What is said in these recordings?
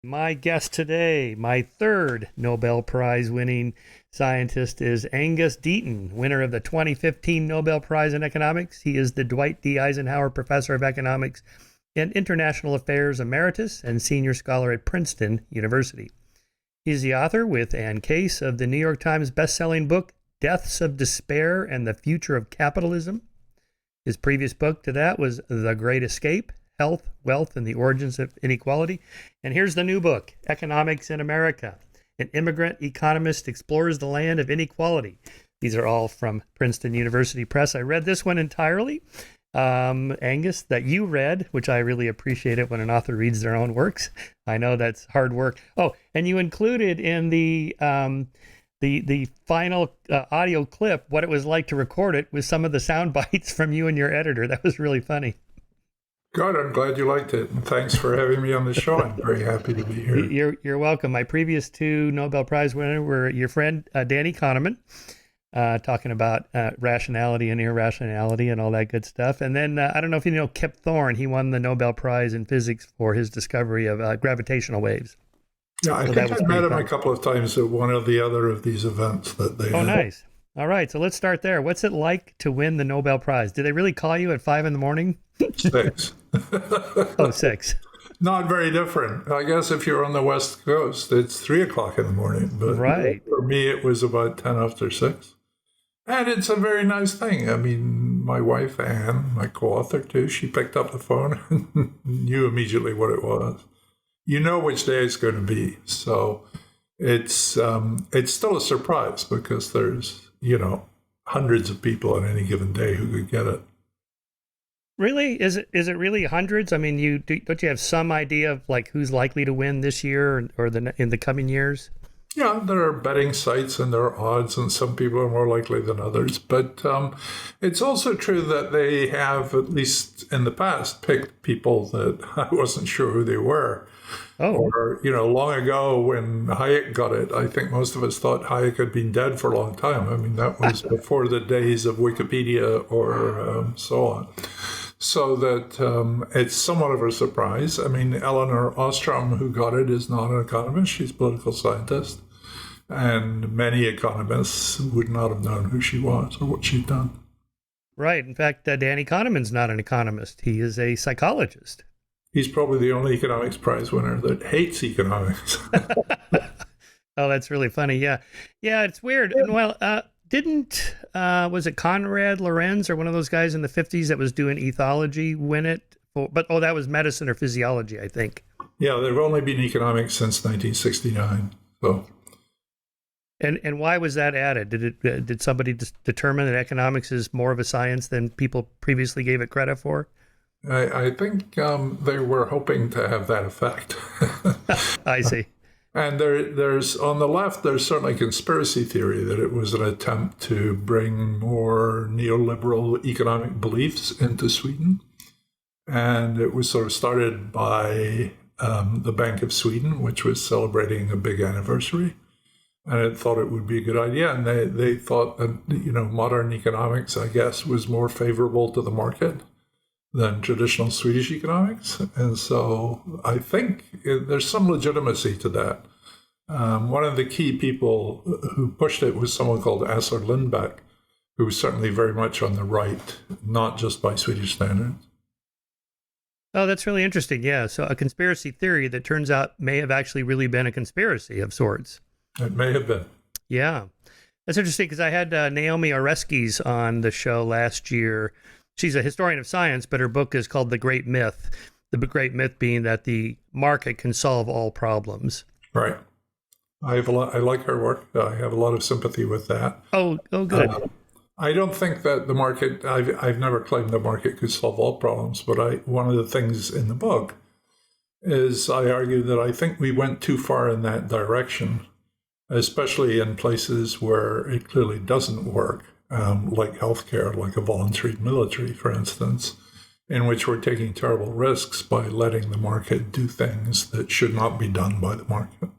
My guest today, my third Nobel Prize-winning scientist, is Angus Deaton, winner of the 2015 Nobel Prize in Economics. He is the Dwight D. Eisenhower Professor of Economics and International Affairs Emeritus and Senior Scholar at Princeton University. He's the author, with Ann Case, of the New York Times bestselling book, Deaths of Despair and the Future of Capitalism. His previous book to that was The Great Escape, Health, Wealth, and the Origins of Inequality. And here's the new book, Economics in America. An immigrant economist explores the land of inequality. These are all from Princeton University Press. I read this one entirely, Angus, that you read, which I really appreciate it when an author reads their own works. I know that's hard work. Oh, and you included in the final audio clip what it was like to record it with some of the sound bites from you and your editor. That was really funny. Good. I'm glad you liked it. And thanks for having me on the show. I'm very happy to be here. You're welcome. My previous two Nobel Prize winners were your friend Danny Kahneman, talking about rationality and irrationality and all that good stuff. And then I don't know if you know Kip Thorne. He won the Nobel Prize in Physics for his discovery of gravitational waves. Yeah, I think I met him a couple of times at one or the other of these events that they had. Oh, nice. All right, so let's start there. What's it like to win the Nobel Prize? Did they really call you at 5 a.m? 6. Oh, 6. Not very different. I guess if you're on the West Coast, it's 3 o'clock in the morning. But right. For me, it was about 10 after 6. And it's a very nice thing. I mean, my wife, Anne, my co-author too, she picked up the phone and knew immediately what it was. You know which day it's going to be. So it's still a surprise because there's, hundreds of people on any given day who could get it. Really? Is it really hundreds? I mean, don't you have some idea of like who's likely to win this year or in the coming years? Yeah, there are betting sites and there are odds, and some people are more likely than others. But it's also true that they have, at least in the past, picked people that I wasn't sure who they were. Oh. Or, long ago when Hayek got it, I think most of us thought Hayek had been dead for a long time. I mean, that was before the days of Wikipedia or so on. So that it's somewhat of a surprise. I mean, Eleanor Ostrom, who got it, is not an economist. She's a political scientist. And many economists would not have known who she was or what she'd done. Right. In fact, Danny Kahneman's not an economist. He is a psychologist. He's probably the only economics prize winner that hates economics. Oh, that's really funny. Yeah. Yeah, it's weird. And well, was it Conrad Lorenz or one of those guys in the 50s that was doing ethology win it? That was medicine or physiology, I think. Yeah, there have only been economics since 1969. So. And why was that added? Did somebody determine that economics is more of a science than people previously gave it credit for? I think they were hoping to have that effect. I see. And there's on the left, there's certainly conspiracy theory that it was an attempt to bring more neoliberal economic beliefs into Sweden. And it was sort of started by the Bank of Sweden, which was celebrating a big anniversary. And it thought it would be a good idea. And they thought that, modern economics, I guess, was more favorable to the market than traditional Swedish economics. And so I think there's some legitimacy to that. One of the key people who pushed it was someone called Assar Lindbeck, who was certainly very much on the right, not just by Swedish standards. Oh, that's really interesting. Yeah. So a conspiracy theory that turns out may have actually really been a conspiracy of sorts. It may have been. Yeah. That's interesting because I had Naomi Oreskes on the show last year. She's a historian of science, but her book is called The Great Myth. The great myth being that the market can solve all problems. Right. I like her work. I have a lot of sympathy with that. Oh, good. I don't think that the market, I've never claimed the market could solve all problems, but one of the things in the book is I argue that I think we went too far in that direction, especially in places where it clearly doesn't work. Like healthcare, like a voluntary military, for instance, in which we're taking terrible risks by letting the market do things that should not be done by the market.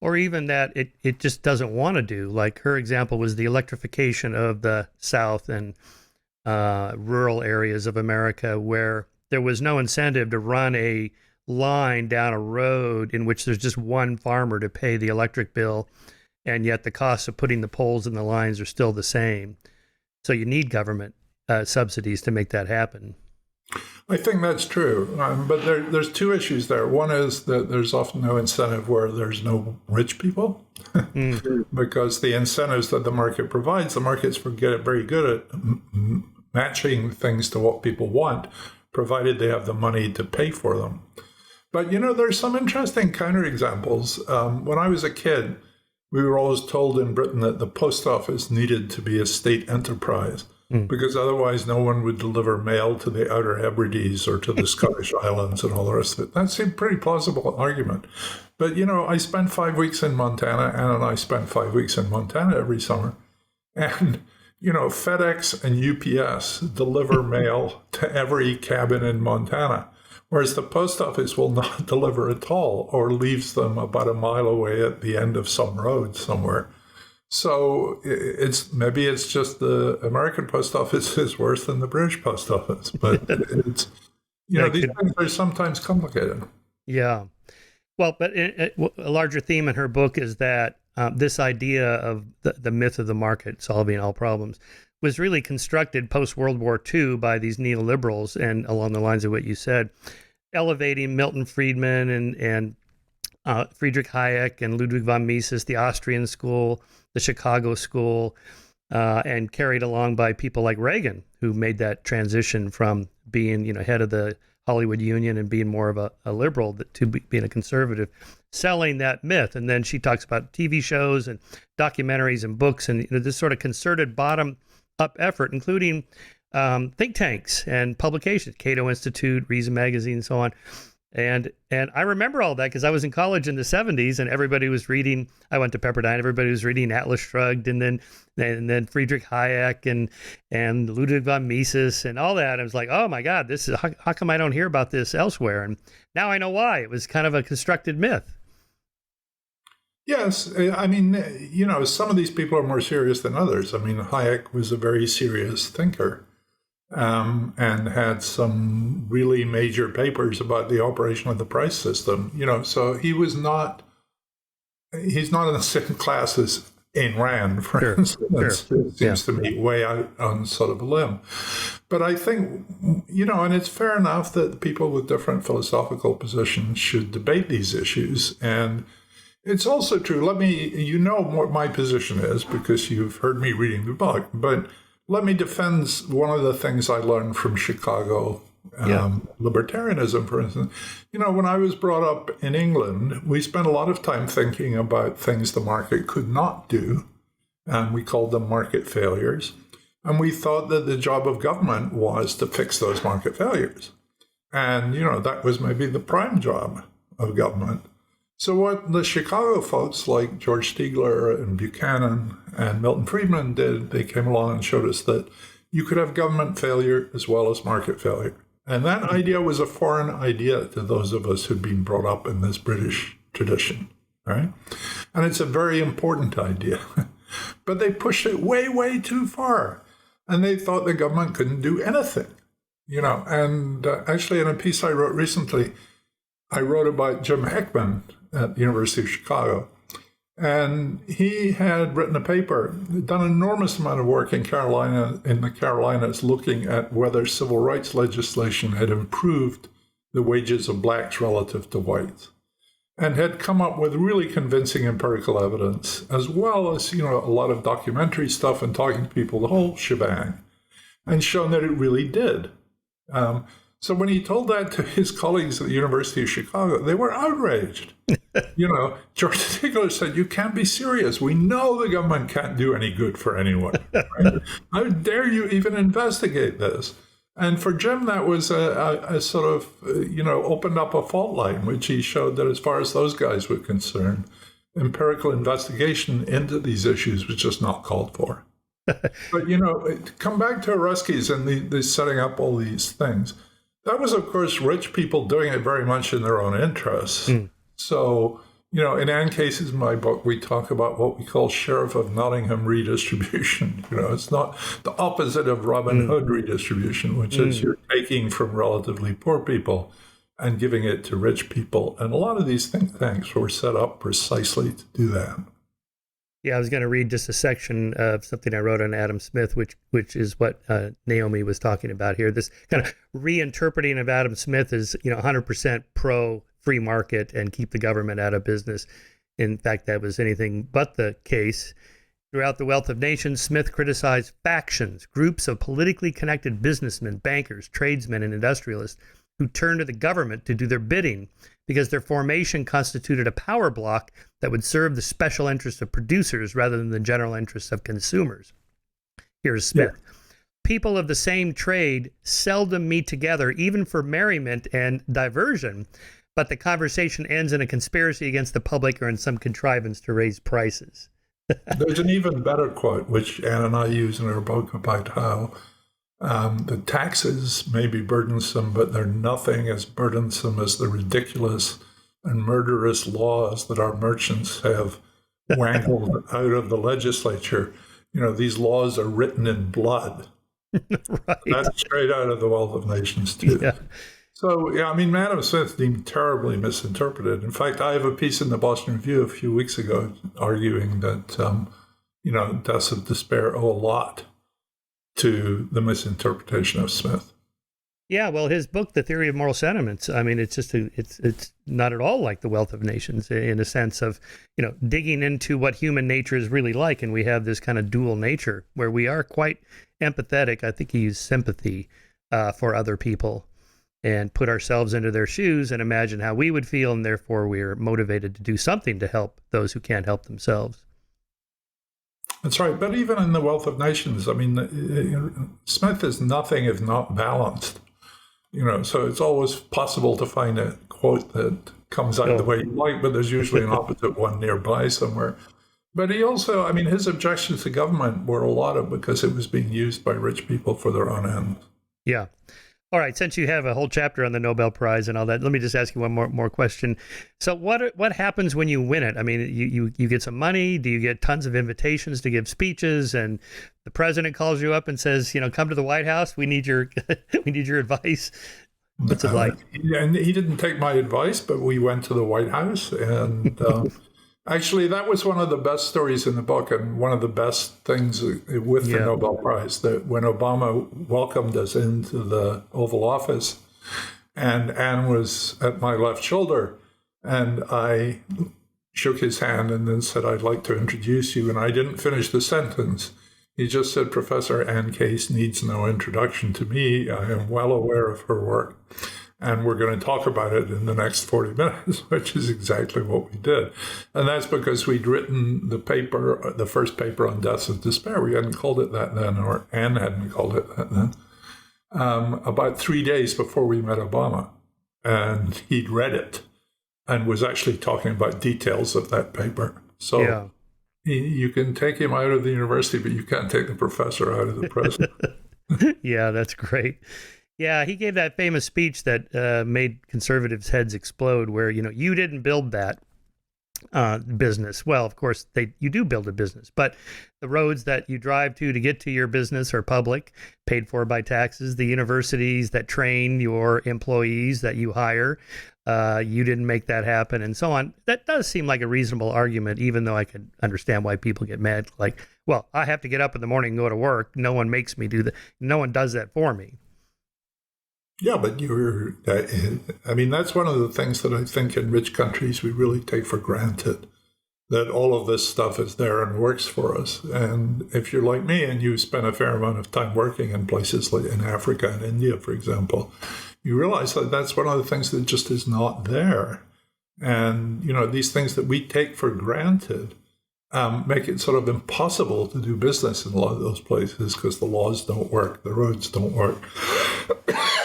Or even that it just doesn't want to do. Like her example was the electrification of the South and rural areas of America where there was no incentive to run a line down a road in which there's just one farmer to pay the electric bill, and yet the costs of putting the poles in the lines are still the same. So you need government subsidies to make that happen. I think that's true. But there's two issues there. One is that there's often no incentive where there's no rich people, because the incentives that the market provides, the markets get very good at matching things to what people want, provided they have the money to pay for them. But, there's some interesting counterexamples. When I was a kid, we were always told in Britain that the post office needed to be a state enterprise, because otherwise no one would deliver mail to the Outer Hebrides or to the Scottish Islands and all the rest of it. That seemed a pretty plausible argument. But, I spent 5 weeks in Montana. Anna and I spent 5 weeks in Montana every summer. And, FedEx and UPS deliver mail to every cabin in Montana, whereas the post office will not deliver at all, or leaves them about a mile away at the end of some road somewhere. So maybe it's just the American post office is worse than the British post office, but it's these things are sometimes complicated. Yeah, well, but a larger theme in her book is that this idea of the myth of the market solving all problems was really constructed post World War II by these neoliberals, and along the lines of what you said, elevating Milton Friedman and Friedrich Hayek and Ludwig von Mises, the Austrian school, the Chicago school, and carried along by people like Reagan, who made that transition from being, head of the Hollywood Union and being more of a liberal to being a conservative, selling that myth. And then she talks about TV shows and documentaries and books and this sort of concerted bottom-up effort, including think tanks and publications, Cato Institute, Reason Magazine, and so on. And I remember all that because I was in college in the 70s and everybody was reading, I went to Pepperdine, everybody was reading Atlas Shrugged and then Friedrich Hayek and Ludwig von Mises and all that. I was like, oh my God, this is, how come I don't hear about this elsewhere? And now I know why. It was kind of a constructed myth. Yes. I mean, some of these people are more serious than others. I mean, Hayek was a very serious thinker. And had some really major papers about the operation of the price system, so he's not in the same class as Ayn Rand, for instance. Sure. It seems to me way out on sort of a limb. But I think, and it's fair enough that people with different philosophical positions should debate these issues. And it's also true, what my position is because you've heard me reading the book, but let me defend one of the things I learned from Chicago libertarianism, for instance. When I was brought up in England, we spent a lot of time thinking about things the market could not do, and we called them market failures. And we thought that the job of government was to fix those market failures. And, that was maybe the prime job of government. So what the Chicago folks like George Stigler and Buchanan and Milton Friedman did, they came along and showed us that you could have government failure as well as market failure. And that idea was a foreign idea to those of us who'd been brought up in this British tradition, right? And it's a very important idea. But they pushed it way, way too far. And they thought the government couldn't do anything, And actually, in a piece I wrote recently, I wrote about Jim Heckman at the University of Chicago. And he had written a paper, done an enormous amount of work in the Carolinas, looking at whether civil rights legislation had improved the wages of blacks relative to whites, and had come up with really convincing empirical evidence, as well as, a lot of documentary stuff and talking to people, the whole shebang, and shown that it really did. So when he told that to his colleagues at the University of Chicago, they were outraged. George Stigler said, "You can't be serious. We know the government can't do any good for anyone. Right? How dare you even investigate this?" And for Jim, that was a sort of, opened up a fault line, which he showed that as far as those guys were concerned, empirical investigation into these issues was just not called for. But, come back to Ruskies and the setting up all these things. That was, of course, rich people doing it very much in their own interests. So, in Ann Casey's my book, we talk about what we call Sheriff of Nottingham redistribution. It's not the opposite of Robin Hood redistribution, which is you're taking from relatively poor people, and giving it to rich people. And a lot of these think tanks were set up precisely to do that. Yeah, I was going to read just a section of something I wrote on Adam Smith, which is what Naomi was talking about here. This kind of reinterpreting of Adam Smith is, 100% pro free market and keep the government out of business. In fact, that was anything but the case. Throughout The Wealth of Nations, Smith criticized factions, groups of politically connected businessmen, bankers, tradesmen, and industrialists who turned to the government to do their bidding because their formation constituted a power block that would serve the special interests of producers rather than the general interests of consumers. Here's Smith. Yeah. People of the same trade seldom meet together, even for merriment and diversion, but the conversation ends in a conspiracy against the public or in some contrivance to raise prices. There's an even better quote, which Anne and I use in our book about how the taxes may be burdensome, but they're nothing as burdensome as the ridiculous and murderous laws that our merchants have wangled out of the legislature. These laws are written in blood. Right. That's straight out of The Wealth of Nations, too. Yeah. So, Adam Smith deemed terribly misinterpreted. In fact, I have a piece in the Boston Review a few weeks ago arguing that, deaths of despair owe a lot to the misinterpretation of Smith. Yeah, well, his book, The Theory of Moral Sentiments, it's not at all like The Wealth of Nations in a sense of, digging into what human nature is really like. And we have this kind of dual nature where we are quite empathetic. I think he used sympathy for other people and put ourselves into their shoes and imagine how we would feel. And therefore, we're motivated to do something to help those who can't help themselves. That's right. But even in The Wealth of Nations, Smith is nothing if not balanced. So it's always possible to find a quote that comes out the way you like, but there's usually an opposite one nearby somewhere. But he also, his objections to government were a lot of because it was being used by rich people for their own ends. Yeah. All right. Since you have a whole chapter on the Nobel Prize and all that, let me just ask you one more question. So what happens when you win it? You get some money. Do you get tons of invitations to give speeches? And the president calls you up and says, come to the White House. We need your advice. What's it like? And he didn't take my advice, but we went to the White House and. Actually, that was one of the best stories in the book and one of the best things with the Nobel Prize, that when Obama welcomed us into the Oval Office and Anne was at my left shoulder and I shook his hand and then said, I'd like to introduce you. And I didn't finish the sentence. He just said, Professor Anne Case needs no introduction to me. I am well aware of her work. And we're going to talk about it in the next 40 minutes, which is exactly what we did. And that's because we'd written the first paper on deaths of despair. We hadn't called it that then, or Anne hadn't called it that then, about 3 days before we met Obama. And he'd read it and was actually talking about details of that paper. So you can take him out of the university, but you can't take the professor out of the president. Yeah, that's great. Yeah, he gave that famous speech that made conservatives' heads explode where, you didn't build that business. Well, of course, you do build a business, but the roads that you drive to get to your business are public, paid for by taxes. The universities that train your employees that you hire, you didn't make that happen, and so on. That does seem like a reasonable argument, even though I could understand why people get mad. Like, well, I have to get up in the morning and go to work. No one makes me do that. No one does that for me. Yeah, but that's one of the things that I think in rich countries we really take for granted, that all of this stuff is there and works for us. And if you're like me and you spend a fair amount of time working in places like in Africa and India, for example, you realize that that's one of the things that just is not there. And, these things that we take for granted make it sort of impossible to do business in a lot of those places because the laws don't work, the roads don't work.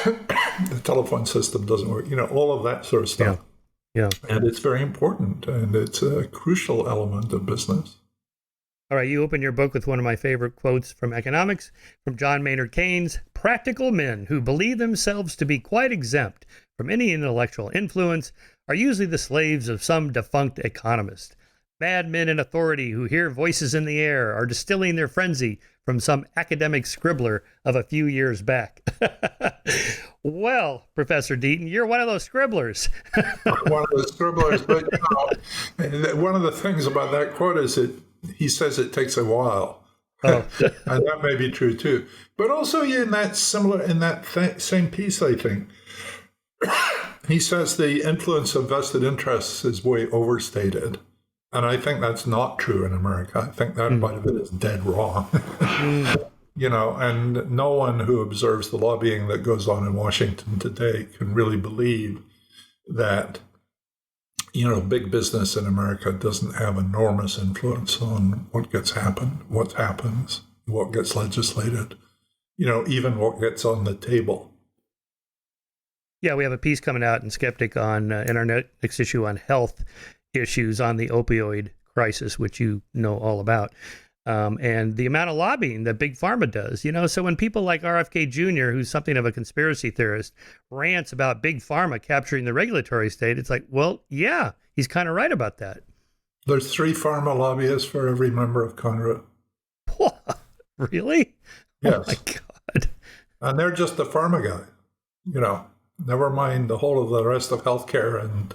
The telephone system doesn't work, all of that sort of stuff. Yeah. And it's very important, and it's a crucial element of business. All right, you open your book with one of my favorite quotes from Economics, from John Maynard Keynes: practical men who believe themselves to be quite exempt from any intellectual influence are usually the slaves of some defunct economist. Madmen in authority who hear voices in the air are distilling their frenzy from some academic scribbler of a few years back. Well, Professor Deaton, you're one of those scribblers. One of the scribblers, but one of the things about that quote is he says it takes a while. Oh. And that may be true too. But also in that same piece, I think, he says the influence of vested interests is way overstated. And I think that's not true in America. I think that part of it is dead wrong. And no one who observes the lobbying that goes on in Washington today can really believe that, big business in America doesn't have enormous influence on what happens, what gets legislated, even what gets on the table. Yeah, we have a piece coming out in Skeptic on in our next issue on health issues on the opioid crisis, which you know all about. And the amount of lobbying that Big Pharma does, so when people like RFK Jr., who's something of a conspiracy theorist, rants about Big Pharma capturing the regulatory state, it's like, well, yeah, he's kind of right about that. There's 3 pharma lobbyists for every member of Congress. Really? Yes. Oh, my God. And they're just the pharma guy, never mind the whole of the rest of healthcare and,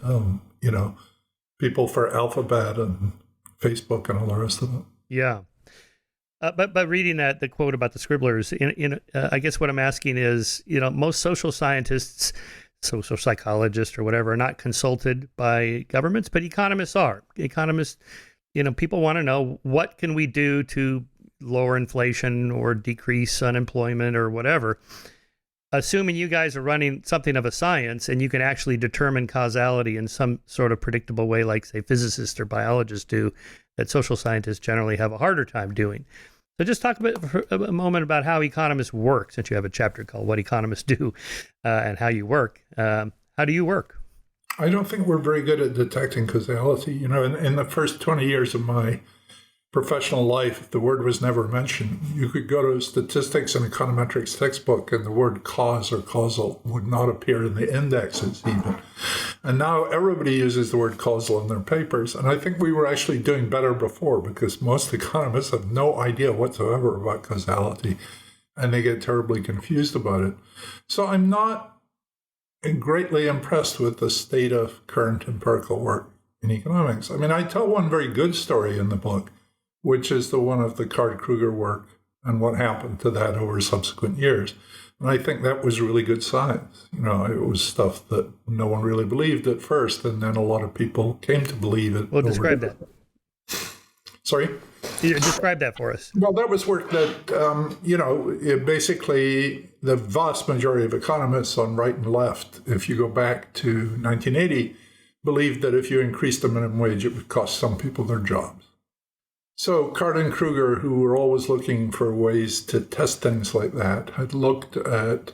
people for Alphabet and Facebook and all the rest of it. Yeah. But reading the quote about the scribblers, I guess what I'm asking is, most social scientists, social psychologists or whatever, are not consulted by governments, but economists are. Economists, people want to know, what can we do to lower inflation or decrease unemployment or whatever. Assuming you guys are running something of a science and you can actually determine causality in some sort of predictable way, like, say, physicists or biologists do, that social scientists generally have a harder time doing. So just talk for a moment about how economists work, since you have a chapter called What Economists Do and how you work. How do you work? I don't think we're very good at detecting causality. In the first 20 years of my professional life, the word was never mentioned. You could go to a statistics and econometrics textbook and the word cause or causal would not appear in the indexes even. And now everybody uses the word causal in their papers. And I think we were actually doing better before, because most economists have no idea whatsoever about causality and they get terribly confused about it. So I'm not greatly impressed with the state of current empirical work in economics. I mean, I tell one very good story in the book, which is the one of the Card-Kruger work and what happened to that over subsequent years. And I think that was really good science. It was stuff that no one really believed at first, and then a lot of people came to believe it. Well, describe that. Sorry? Describe that for us. Well, that was work that, basically the vast majority of economists on right and left, if you go back to 1980, believed that if you increased the minimum wage, it would cost some people their jobs. So Card and Kruger, who were always looking for ways to test things like that, had looked at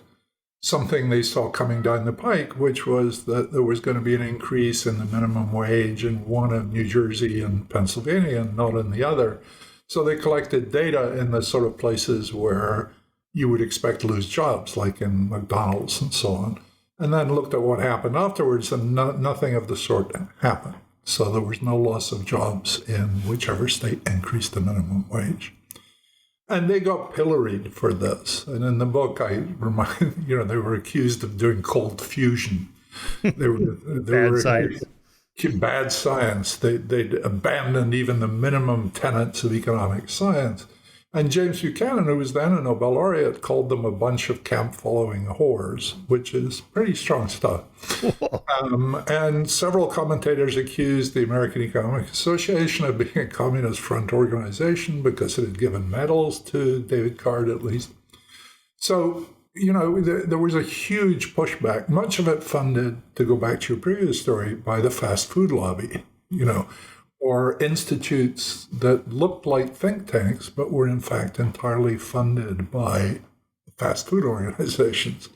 something they saw coming down the pike, which was that there was going to be an increase in the minimum wage in one of New Jersey and Pennsylvania and not in the other. So they collected data in the sort of places where you would expect to lose jobs, like in McDonald's and so on, and then looked at what happened afterwards, and nothing of the sort happened. So there was no loss of jobs in whichever state increased the minimum wage. And they got pilloried for this. And in the book, I remind, they were accused of doing cold fusion. They were Bad science. Bad science. They'd abandoned even the minimum tenets of economic science. And James Buchanan, who was then a Nobel laureate, called them a bunch of camp-following whores, which is pretty strong stuff. And several commentators accused the American Economic Association of being a communist front organization because it had given medals to David Card, at least. So, there was a huge pushback, much of it funded, to go back to your previous story, by the fast food lobby, or institutes that looked like think tanks, but were in fact entirely funded by fast food organizations.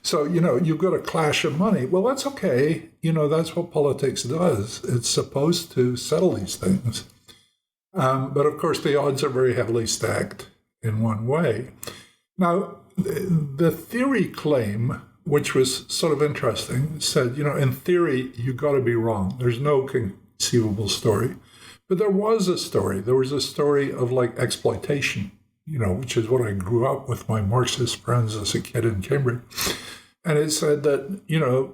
So, you've got a clash of money. Well, that's okay. That's what politics does. It's supposed to settle these things. But of course, the odds are very heavily stacked in one way. Now, the theory claim, which was sort of interesting, said, in theory, you've got to be wrong. There's no conceivable story. But there was a story. There was a story of exploitation, which is what I grew up with my Marxist friends as a kid in Cambridge. And it said that,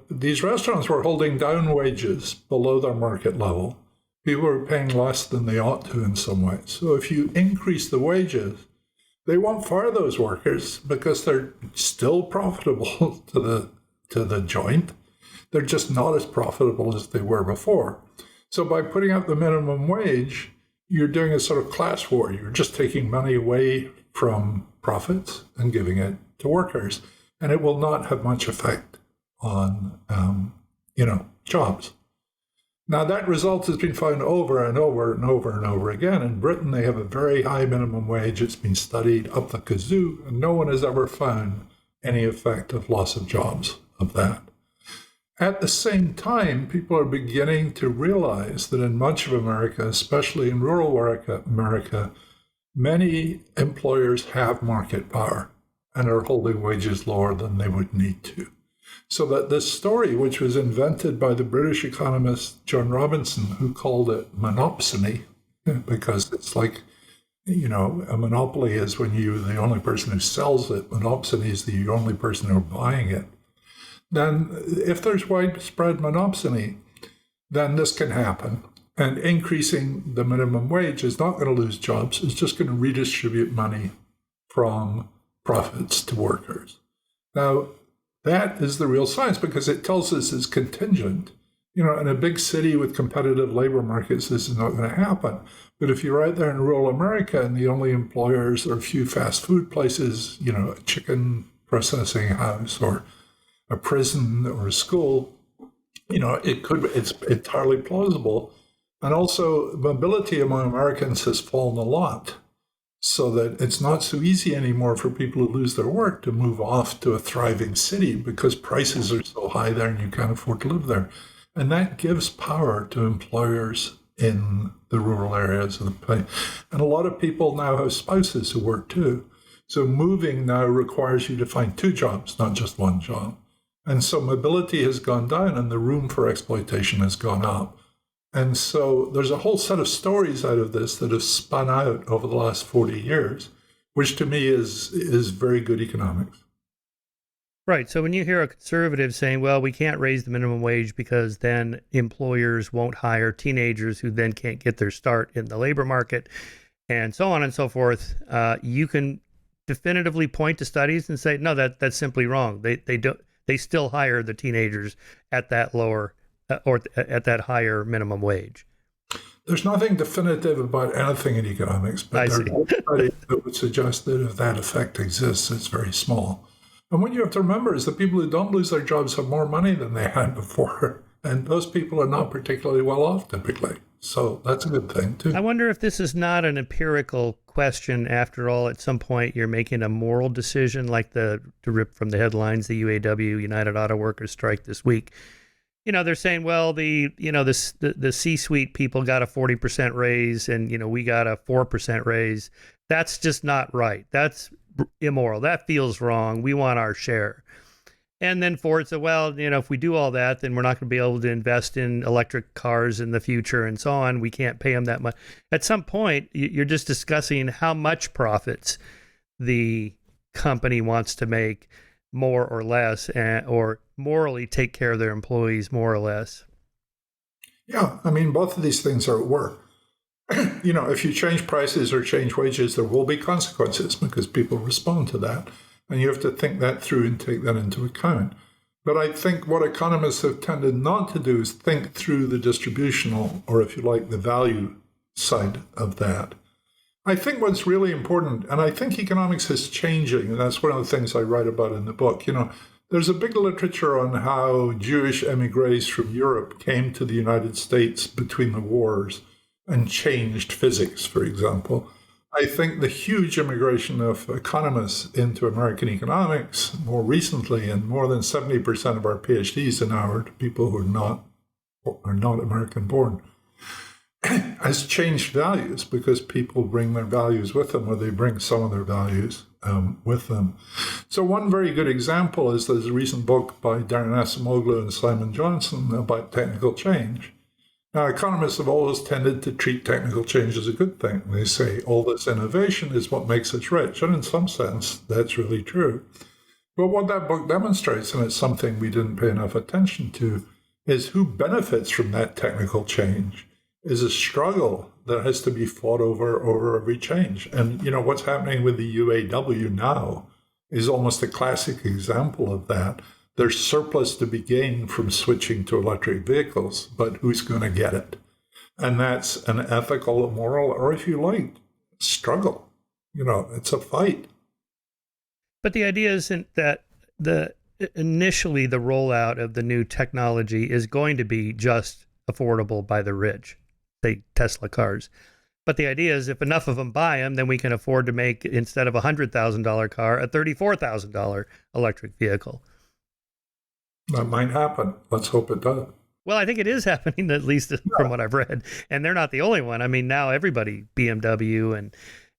these restaurants were holding down wages below their market level. People were paying less than they ought to in some ways. So if you increase the wages, they won't fire those workers because they're still profitable to the joint. They're just not as profitable as they were before. So by putting up the minimum wage, you're doing a sort of class war. You're just taking money away from profits and giving it to workers. And it will not have much effect on, jobs. Now, that result has been found over and over and over and over again. In Britain, they have a very high minimum wage. It's been studied up the kazoo, and no one has ever found any effect of loss of jobs of that. At the same time, people are beginning to realize that in much of America, especially in rural America, many employers have market power and are holding wages lower than they would need to. So that this story, which was invented by the British economist John Robinson, who called it monopsony, because it's like, a monopoly is when you're the only person who sells it. Monopsony is the only person who's buying it. Then if there's widespread monopsony, then this can happen. And increasing the minimum wage is not going to lose jobs. It's just going to redistribute money from profits to workers. Now, that is the real science because it tells us it's contingent. In a big city with competitive labor markets, this is not going to happen. But if you're right there in rural America and the only employers are a few fast food places, a chicken processing house or a prison or a school, it's entirely plausible. And also mobility among Americans has fallen a lot, so that it's not so easy anymore for people who lose their work to move off to a thriving city because prices are so high there and you can't afford to live there. And that gives power to employers in the rural areas of the place. And a lot of people now have spouses who work too. So moving now requires you to find two jobs, not just one job. And so mobility has gone down and the room for exploitation has gone up. And so there's a whole set of stories out of this that have spun out over the last 40 years, which to me is very good economics. Right. So when you hear a conservative saying, well, we can't raise the minimum wage because then employers won't hire teenagers who then can't get their start in the labor market and so on and so forth, you can definitively point to studies and say, no, that's simply wrong. They still hire the teenagers at that lower or at that higher minimum wage. There's nothing definitive about anything in economics, but there are studies that would suggest that if that effect exists, it's very small. And what you have to remember is that people who don't lose their jobs have more money than they had before. And those people are not particularly well off typically. So that's a good thing, too. I wonder if this is not an empirical question. After all, at some point, you're making a moral decision, like to rip from the headlines, the UAW, United Auto Workers strike this week. They're saying, well, the C-suite people got a 40% raise and, we got a 4% raise. That's just not right. That's immoral. That feels wrong. We want our share. And then Ford said, well, if we do all that, then we're not going to be able to invest in electric cars in the future and so on. We can't pay them that much. At some point, you're just discussing how much profits the company wants to make, more or less, or morally take care of their employees more or less. Yeah, both of these things are at work. If you change prices or change wages, there will be consequences because people respond to that. And you have to think that through and take that into account. But I think what economists have tended not to do is think through the distributional, or if you like, the value side of that. I think what's really important, and I think economics is changing, and that's one of the things I write about in the book. There's a big literature on how Jewish emigres from Europe came to the United States between the wars and changed physics, for example. I think the huge immigration of economists into American economics more recently, and more than 70% of our PhDs in now are people who are not American born, has changed values because people bring their values with them, or they bring some of their values with them. So one very good example is there's a recent book by Darren Acemoglu and Simon Johnson about technical change. Now, economists have always tended to treat technical change as a good thing. They say all this innovation is what makes us rich. And in some sense, that's really true. But what that book demonstrates, and it's something we didn't pay enough attention to, is who benefits from that technical change is a struggle that has to be fought over every change. And, what's happening with the UAW now is almost a classic example of that. There's surplus to be gained from switching to electric vehicles, but who's going to get it? And that's an ethical, a moral, or if you like, struggle. It's a fight. But the idea isn't that initially the rollout of the new technology is going to be just affordable by the rich, say Tesla cars. But the idea is if enough of them buy them, then we can afford to make, instead of a $100,000 car, a $34,000 electric vehicle. That might happen. Let's hope it does. Well, I think it is happening, at least from what I've read. And they're not the only one. I mean, now everybody, BMW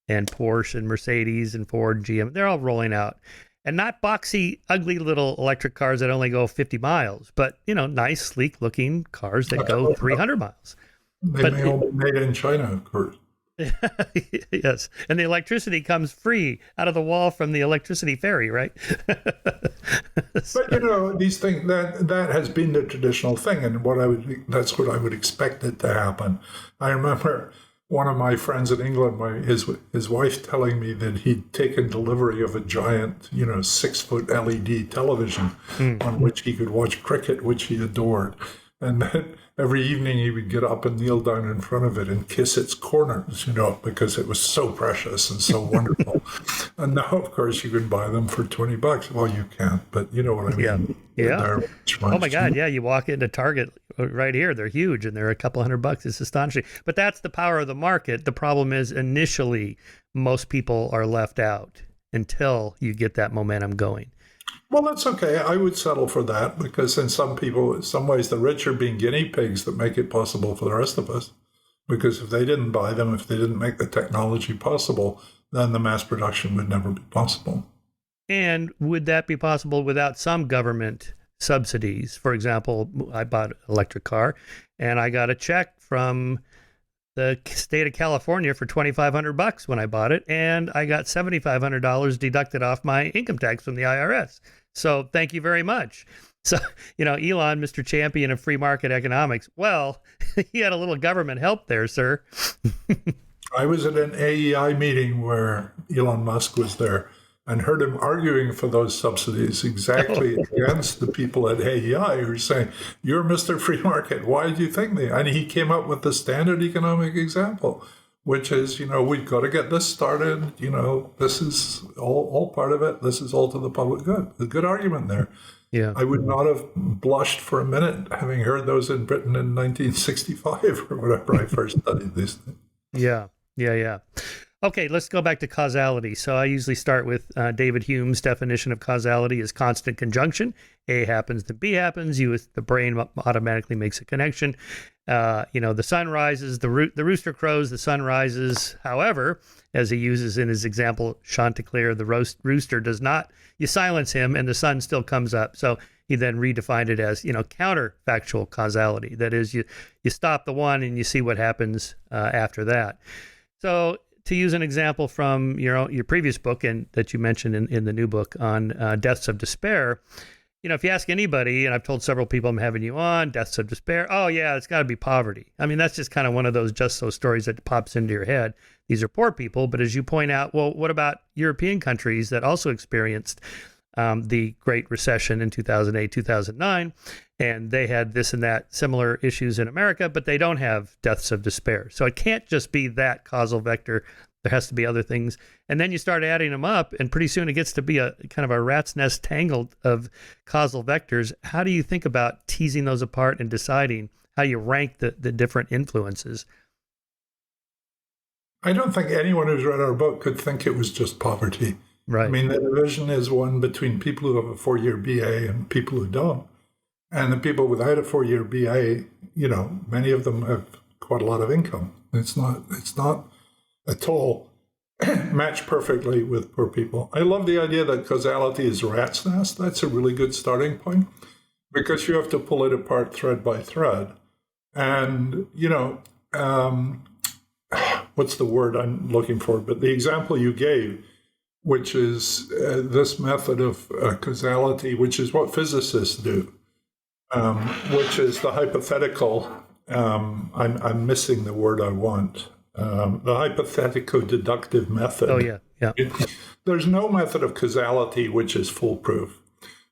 and Porsche and Mercedes and Ford and GM, they're all rolling out. And not boxy, ugly little electric cars that only go 50 miles, but, nice, sleek-looking cars that go 300 miles. They may all be made in China, of course. Yes. And the electricity comes free out of the wall from the electricity ferry, right? But, these things, that has been the traditional thing, and that's what I would expect it to happen. I remember one of my friends in England, his wife telling me that he'd taken delivery of a giant, 6-foot LED television on which he could watch cricket, which he adored. And then every evening he would get up and kneel down in front of it and kiss its corners, because it was so precious and so wonderful. And now, of course, you can buy them for $20. Well, you can't, but you know what I mean. Yeah. Oh my God. Yeah. You walk into Target right here. They're huge and they're a couple $100. It's astonishing. But that's the power of the market. The problem is initially most people are left out until you get that momentum going. Well, that's okay. I would settle for that because in some ways, the rich are being guinea pigs that make it possible for the rest of us. Because if they didn't buy them, if they didn't make the technology possible, then the mass production would never be possible. And would that be possible without some government subsidies? For example, I bought an electric car and I got a check from the state of California for $2,500 when I bought it, and I got $7,500 deducted off my income tax from the IRS. So thank you very much. So, Elon, Mr. Champion of free market economics, well, he had a little government help there, sir. I was at an AEI meeting where Elon Musk was there and heard him arguing for those subsidies exactly against the people at AEI who are saying, you're Mr. Free Market. Why do you think they? And he came up with the standard economic example, which is, we've got to get this started. This is all part of it. This is all to the public good. A good argument there. Yeah. I would not have blushed for a minute having heard those in Britain in 1965 or whatever I first studied these things. Yeah. Okay, let's go back to causality. So I usually start with David Hume's definition of causality is constant conjunction. A happens, then B happens. The brain automatically makes a connection. The sun rises, the rooster crows, the sun rises. However, as he uses in his example, Chanticleer, the rooster does not, you silence him and the sun still comes up. So he then redefined it as, counterfactual causality. That is, you stop the one and you see what happens after that. So to use an example from your previous book and that you mentioned in the new book on deaths of despair, if you ask anybody, and I've told several people I'm having you on, deaths of despair, oh yeah, it's got to be poverty. I mean, that's just kind of one of those just so stories that pops into your head. These are poor people, but as you point out, well, what about European countries that also experienced the Great Recession in 2008, 2009, and they had this and that similar issues in America, but they don't have deaths of despair. So it can't just be that causal vector. There has to be other things. And then you start adding them up, and pretty soon it gets to be a kind of a rat's nest tangled of causal vectors. How do you think about teasing those apart and deciding how you rank the different influences? I don't think anyone who's read our book could think it was just poverty. Right. I mean, the division is one between people who have a 4-year BA and people who don't. And the people without a 4-year BA, many of them have quite a lot of income. It's not at all matched perfectly with poor people. I love the idea that causality is a rat's nest. That's a really good starting point because you have to pull it apart thread by thread. And, what's the word I'm looking for? But the example you gave which is this method of causality, which is what physicists do, which is the hypothetical. I'm missing the word I want. The hypothetico-deductive method. Oh, yeah. There's no method of causality which is foolproof.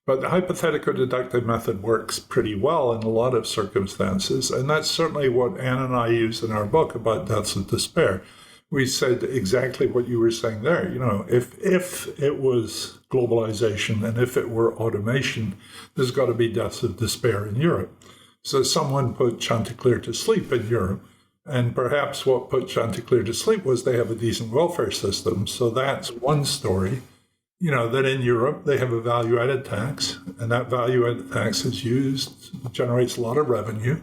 But the hypothetico-deductive method works pretty well in a lot of circumstances. And that's certainly what Anne and I use in our book about deaths of despair. We said exactly what you were saying there. If it was globalization and if it were automation, there's got to be deaths of despair in Europe. So someone put Chanticleer to sleep in Europe. And perhaps what put Chanticleer to sleep was they have a decent welfare system. So that's one story. That in Europe, they have a value-added tax, and that value-added tax generates a lot of revenue,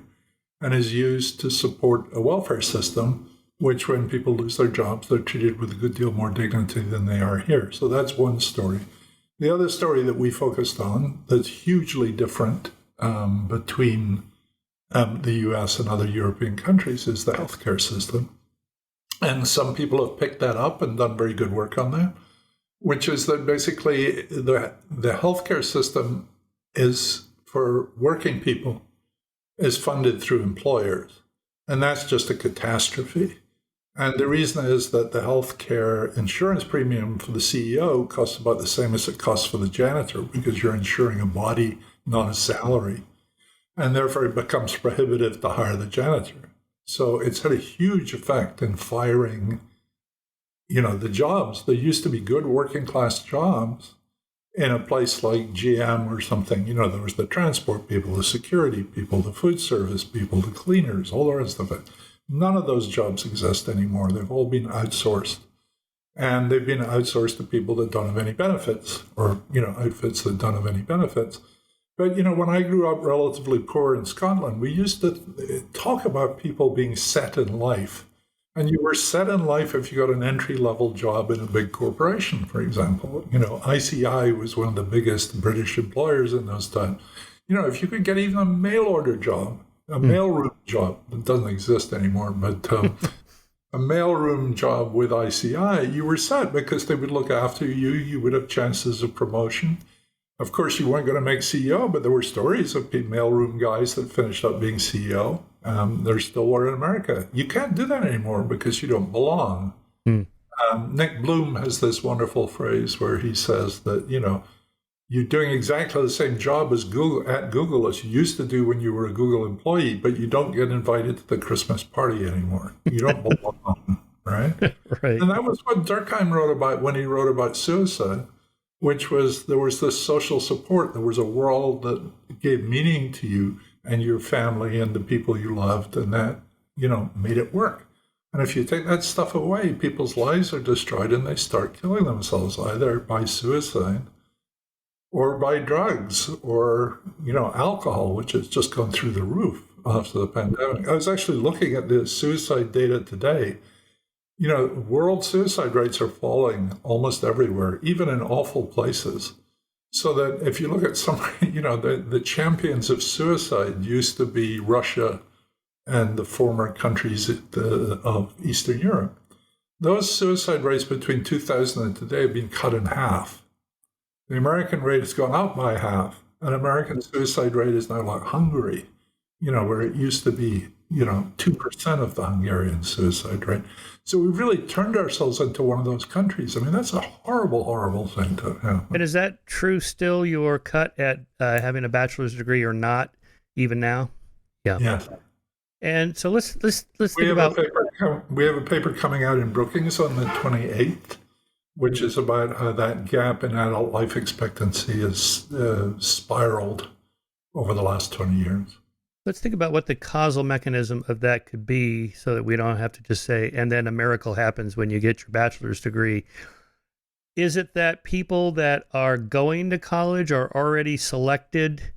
and is used to support a welfare system, which when people lose their jobs, they're treated with a good deal more dignity than they are here. So that's one story. The other story that we focused on that's hugely different between the US and other European countries is the healthcare system. And some people have picked that up and done very good work on that, which is that basically the healthcare system is for working people is funded through employers. And that's just a catastrophe. And the reason is that the healthcare insurance premium for the CEO costs about the same as it costs for the janitor, because you're insuring a body, not a salary. And therefore it becomes prohibitive to hire the janitor. So it's had a huge effect in firing the jobs. There used to be good working class jobs in a place like GM or something. There was the transport people, the security people, the food service people, the cleaners, all the rest of it. None of those jobs exist anymore. They've all been outsourced. And they've been outsourced to people that don't have any benefits, or, outfits that don't have any benefits. But, when I grew up relatively poor in Scotland, we used to talk about people being set in life. And you were set in life if you got an entry-level job in a big corporation, for example. ICI was one of the biggest British employers in those times. If you could get even a mail order job, a mailroom job, it doesn't exist anymore, but a mailroom job with ICI, you were set because they would look after you. You would have chances of promotion. Of course, you weren't going to make CEO, but there were stories of mailroom guys that finished up being CEO. There still were in America. You can't do that anymore because you don't belong. Nick Bloom has this wonderful phrase where he says that, you're doing exactly the same job as Google as you used to do when you were a Google employee, but you don't get invited to the Christmas party anymore. You don't belong, right? Right. And that was what Durkheim wrote about when he wrote about suicide, which was there was this social support. There was a world that gave meaning to you and your family and the people you loved, and that, made it work. And if you take that stuff away, people's lives are destroyed and they start killing themselves, either by suicide or by drugs or, alcohol, which has just gone through the roof after the pandemic. I was actually looking at the suicide data today. World suicide rates are falling almost everywhere, even in awful places. So that if you look at some, the champions of suicide used to be Russia and the former countries of Eastern Europe. Those suicide rates between 2000 and today have been cut in half. The American rate has gone up by half. An American suicide rate is now like Hungary, where it used to be, 2% of the Hungarian suicide rate. So we've really turned ourselves into one of those countries. I mean, that's a horrible, horrible thing to happen. And is that true still, your cut at having a bachelor's degree or not, even now? Yeah. Yes. And so let's think We about... We have a paper coming out in Brookings on the 28th, which is about how that gap in adult life expectancy has spiraled over the last 20 years. Let's think about what the causal mechanism of that could be so that we don't have to just say, and then a miracle happens when you get your bachelor's degree. Is it that people that are going to college are already selected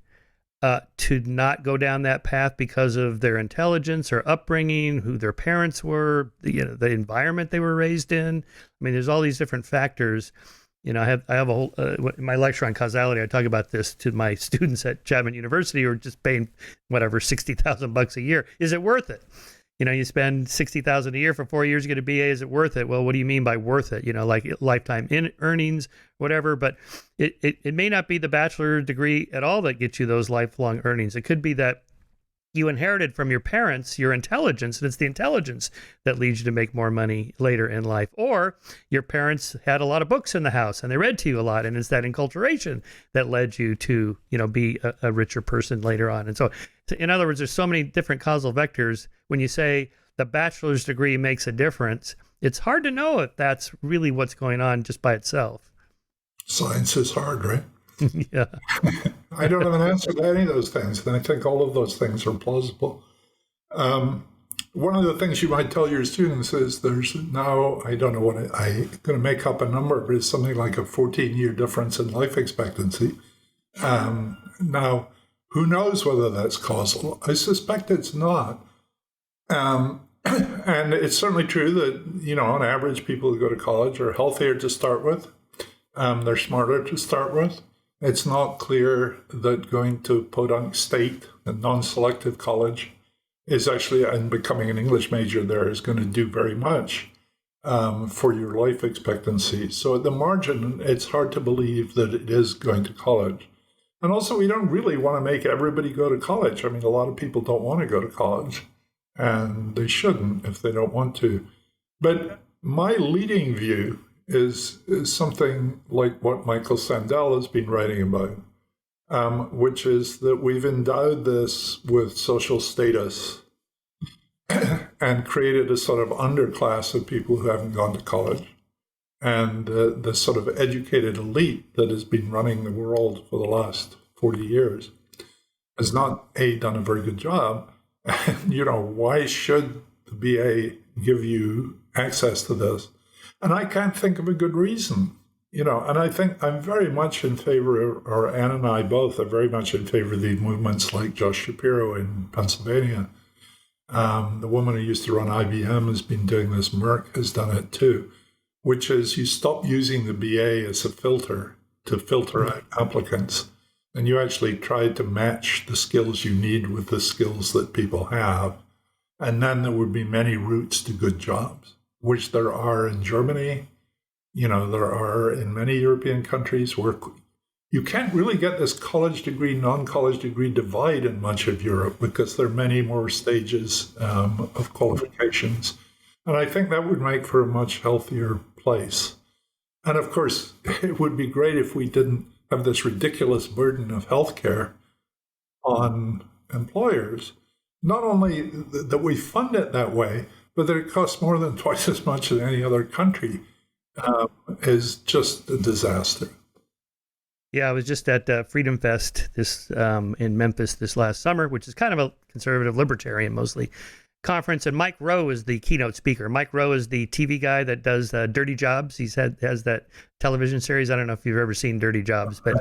to not go down that path because of their intelligence or upbringing, who their parents were, the environment they were raised in? I mean, there's all these different factors. I have a whole, in my lecture on causality, I talk about this to my students at Chapman University who are just paying whatever, $60,000 a year. Is it worth it? You spend 60,000 a year for 4 years, you get a BA. Is it worth it? Well, what do you mean by worth it? Like lifetime earnings, whatever. But it may not be the bachelor's degree at all that gets you those lifelong earnings. It could be that you inherited from your parents your intelligence, and it's the intelligence that leads you to make more money later in life. Or your parents had a lot of books in the house and they read to you a lot, and it's that enculturation that led you to be a richer person later on. And so in other words, there's so many different causal vectors. When you say the bachelor's degree makes a difference, it's hard to know if that's really what's going on just by itself. Science is hard, right? Yeah. I don't have an answer to any of those things, and I think all of those things are plausible. One of the things you might tell your students is there's now, I don't know what I'm going to make up a number, but it's something like a 14-year difference in life expectancy. Now, who knows whether that's causal? I suspect it's not. And it's certainly true that, on average, people who go to college are healthier to start with. They're smarter to start with. It's not clear that going to podunk state and non-selective college is actually, and becoming an English major there is going to do very much for your life expectancy. So at the margin, it's hard to believe that it is going to college. And also, we don't really want to make everybody go to college. I mean, a lot of people don't want to go to college, and they shouldn't if they don't want to. But my leading view is something like what Michael Sandel has been writing about, which is that we've endowed this with social status and created a sort of underclass of people who haven't gone to college. And the sort of educated elite that has been running the world for the last 40 years has not, done a very good job. And, why should the BA give you access to this? And I can't think of a good reason, and I think I'm very much in favor, or Anne and I both are very much in favor of the movements like Josh Shapiro in Pennsylvania. The woman who used to run IBM has been doing this. Merck has done it too, which is you stop using the BA as a filter to filter out applicants, and you actually try to match the skills you need with the skills that people have. And then there would be many routes to good jobs, which there are in Germany, there are in many European countries where you can't really get this college degree, non-college degree divide in much of Europe because there are many more stages of qualifications. And I think that would make for a much healthier place. And of course, it would be great if we didn't have this ridiculous burden of healthcare on employers. Not only that we fund it that way, but that it costs more than twice as much in any other country is just a disaster. Yeah, I was just at Freedom Fest in Memphis this last summer, which is kind of a conservative libertarian mostly conference, and Mike Rowe is the keynote speaker. Mike Rowe is the TV guy that does Dirty Jobs. Has that television series. I don't know if you've ever seen Dirty Jobs, but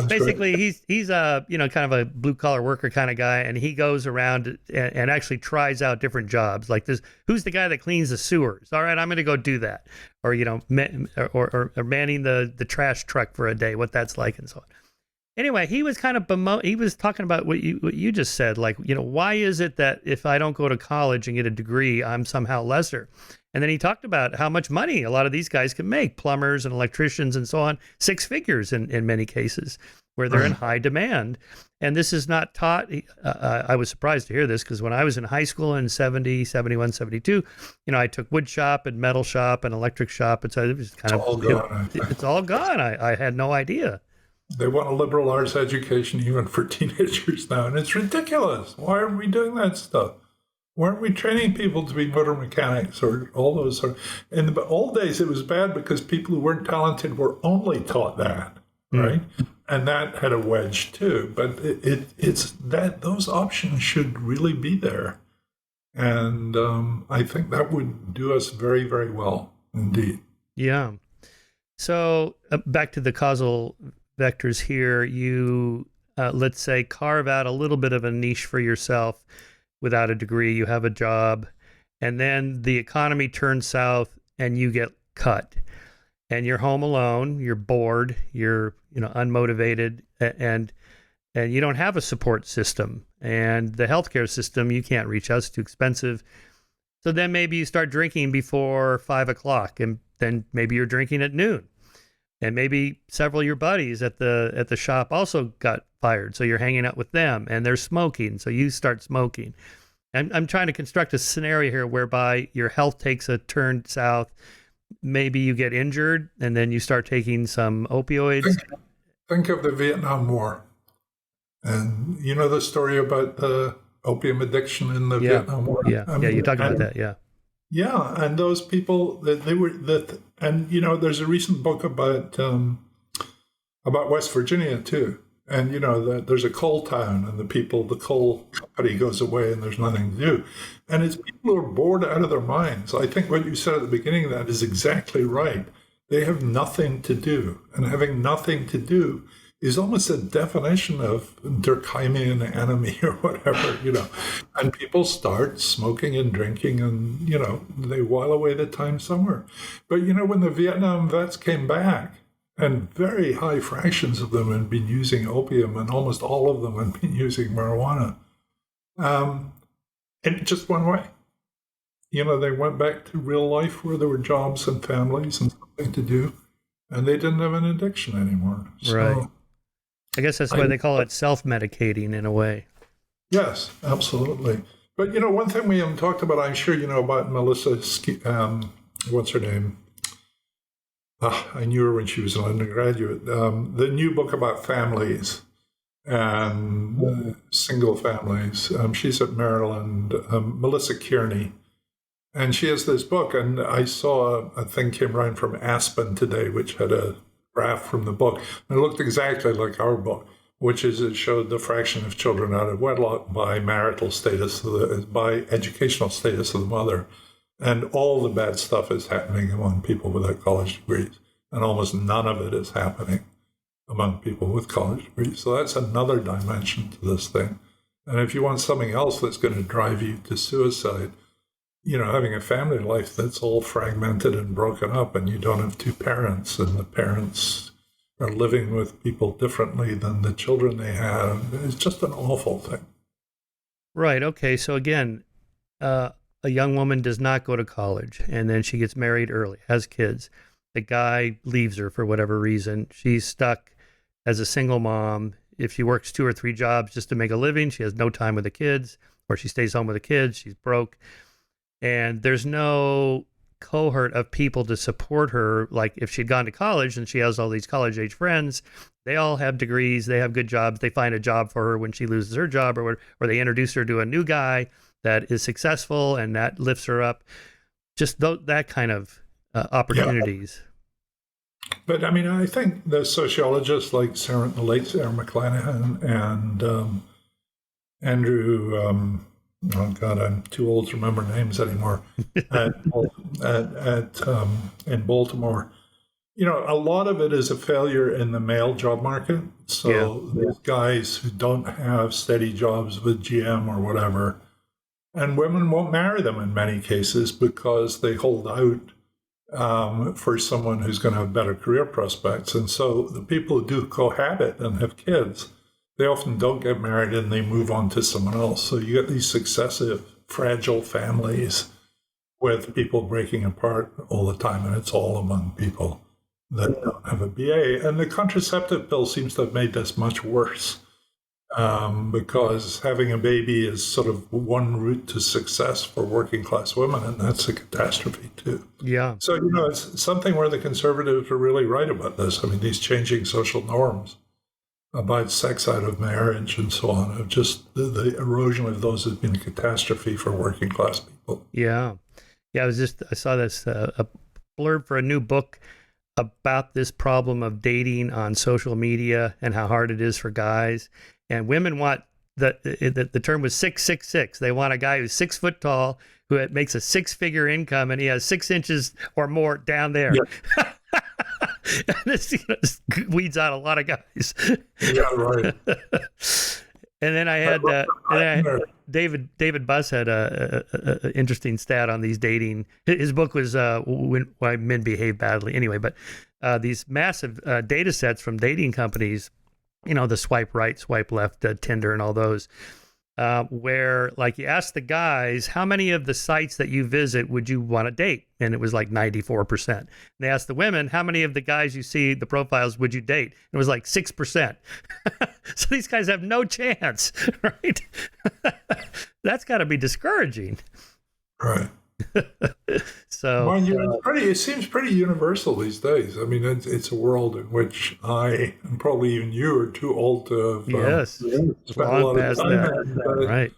basically he's a kind of a blue collar worker kind of guy, and he goes around and actually tries out different jobs. Like this, who's the guy that cleans the sewers? All right, I'm going to go do that, or or manning the trash truck for a day, what that's like, and so on. Anyway, he was kind of he was talking about what you just said, like, why is it that if I don't go to college and get a degree, I'm somehow lesser? And then he talked about how much money a lot of these guys can make, plumbers and electricians and so on, 6 figures in many cases, where they're in high demand. And this is not taught. I was surprised to hear this because when I was in high school in 70, 71, 72, I took wood shop and metal shop and electric shop. And so it was kind of all gone. It's all gone. I had no idea. They want a liberal arts education even for teenagers now, and it's ridiculous. Why are we doing that stuff? Why aren't we training people to be motor mechanics or all those? In the old days, it was bad because people who weren't talented were only taught that, right? And that had a wedge too. But it's that those options should really be there, and I think that would do us very, very well indeed. Yeah. So back to the causal vectors here, you let's say carve out a little bit of a niche for yourself without a degree. You have a job, and then the economy turns south and you get cut, and you're home alone, you're bored, you're unmotivated, and you don't have a support system, and the healthcare system you can't reach out, it's too expensive. So then maybe you start drinking before 5 o'clock, and then maybe you're drinking at noon. And maybe several of your buddies at the shop also got fired. So you're hanging out with them and they're smoking. So you start smoking. I'm trying to construct a scenario here whereby your health takes a turn south. Maybe you get injured and then you start taking some opioids. Think of the Vietnam War. And you know the story about the opium addiction in the Vietnam War? Yeah, you talked about that, yeah. Yeah, and those people, and you know, there's a recent book about West Virginia too. And you know, there's a coal town, and the coal company goes away, and there's nothing to do. And it's people who are bored out of their minds. I think what you said at the beginning of that is exactly right. They have nothing to do, and having nothing to do is almost a definition of Durkheimian enemy or whatever, you know. And people start smoking and drinking and, you know, they while away the time somewhere. But, you know, when the Vietnam vets came back, and very high fractions of them had been using opium and almost all of them had been using marijuana, it just went away. You know, they went back to real life where there were jobs and families and something to do, and they didn't have an addiction anymore. So, right. I guess that's why they call it self-medicating in a way. Yes, absolutely. But, you know, one thing we haven't talked about, I'm sure you know about Melissa, what's her name? I knew her when she was an undergraduate. The new book about families and single families. She's at Maryland, Melissa Kearney. And she has this book, and I saw a thing came around from Aspen today, which had a graph from the book. And it looked exactly like our book, which is it showed the fraction of children out of wedlock by marital status, by educational status of the mother. And all the bad stuff is happening among people without college degrees. And almost none of it is happening among people with college degrees. So that's another dimension to this thing. And if you want something else that's going to drive you to suicide, you know, having a family life that's all fragmented and broken up, and you don't have two parents, and the parents are living with people differently than the children they have, it's just an awful thing. Right. Okay. So again, a young woman does not go to college, and then she gets married early, has kids. The guy leaves her for whatever reason. She's stuck as a single mom. If she works 2 or 3 jobs just to make a living, she has no time with the kids, or she stays home with the kids. She's broke. And there's no cohort of people to support her. Like if she'd gone to college and she has all these college age friends, they all have degrees, they have good jobs. They find a job for her when she loses her job, or they introduce her to a new guy that is successful and that lifts her up. Just that kind of opportunities. Yeah. But I mean, I think the sociologists like the late Sarah McClanahan and Andrew, oh God, I'm too old to remember names anymore. In Baltimore, you know, a lot of it is a failure in the male job market. So there's guys who don't have steady jobs with GM or whatever, and women won't marry them in many cases because they hold out for someone who's going to have better career prospects. And so the people who do cohabit and have kids, they often don't get married and they move on to someone else. So you get these successive, fragile families with people breaking apart all the time, and it's all among people that don't have a BA. And the contraceptive pill seems to have made this much worse because having a baby is sort of one route to success for working class women, and that's a catastrophe too. Yeah. So, you know, it's something where the conservatives are really right about this. I mean, these changing social norms about sex out of marriage and so on, of just the erosion of those has been a catastrophe for working class people. Yeah. Yeah, I saw this, a blurb for a new book about this problem of dating on social media and how hard it is for guys. And women want, the term was 666. They want a guy who's 6 foot tall, who makes a 6-figure income, and he has 6 inches or more down there. Yeah. And this, weeds out a lot of guys. Yeah, right. And then I had David Buss had a interesting stat on these dating. His book was Why Men Behave Badly. Anyway, but these massive data sets from dating companies, you know, the swipe right, swipe left, Tinder, and all those. where like you ask the guys, how many of the sites that you visit would you want to date? And it was like 94%. And they asked the women, how many of the guys you see, the profiles, would you date? And it was like 6%. So these guys have no chance, right? That's got to be discouraging. Right. So it seems pretty universal these days. I mean, it's a world in which I, and probably even you, are too old to have spent a lot of time in. But, right.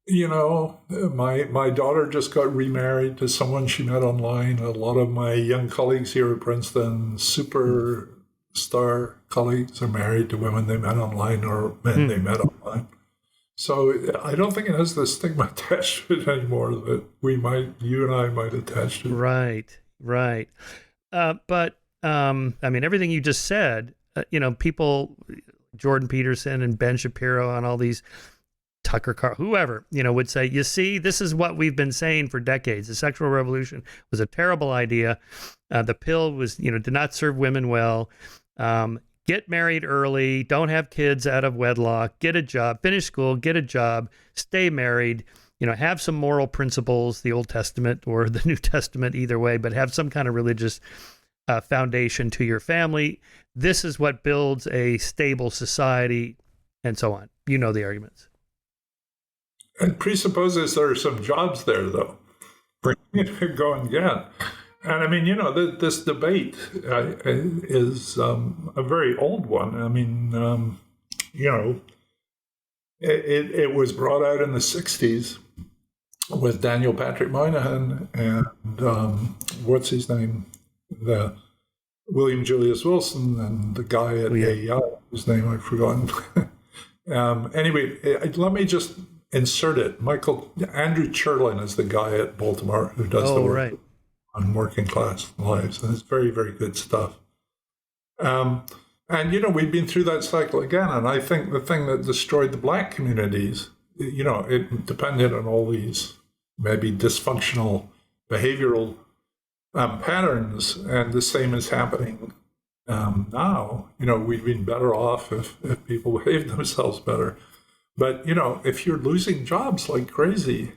You know, my daughter just got remarried to someone she met online. A lot of my young colleagues here at Princeton, superstar colleagues, are married to women they met online or men they met online. So I don't think it has the stigma attached to it anymore that you and I might attach to it. Right. But I mean, everything you just said, people, Jordan Peterson and Ben Shapiro and all these, Tucker Carlson, whoever, would say, you see, this is what we've been saying for decades. The sexual revolution was a terrible idea. The pill was, did not serve women well. Get married early, don't have kids out of wedlock, get a job, finish school, get a job, stay married, have some moral principles, the Old Testament or the New Testament, either way, but have some kind of religious foundation to your family. This is what builds a stable society, and so on. You know the arguments. It presupposes there are some jobs there, though, for you to go and get. And I mean, this debate is a very old one. I mean, it was brought out in the 60s with Daniel Patrick Moynihan and what's his name? The William Julius Wilson and the guy at AEI, whose name I've forgotten. Anyway, let me just insert it. Andrew Cherlin is the guy at Baltimore who does the work. Right. On working class lives, and it's very, very good stuff. And we've been through that cycle again, and I think the thing that destroyed the Black communities, it depended on all these maybe dysfunctional behavioral patterns, and the same is happening now. We've been better off if people behave themselves better. But, if you're losing jobs like crazy,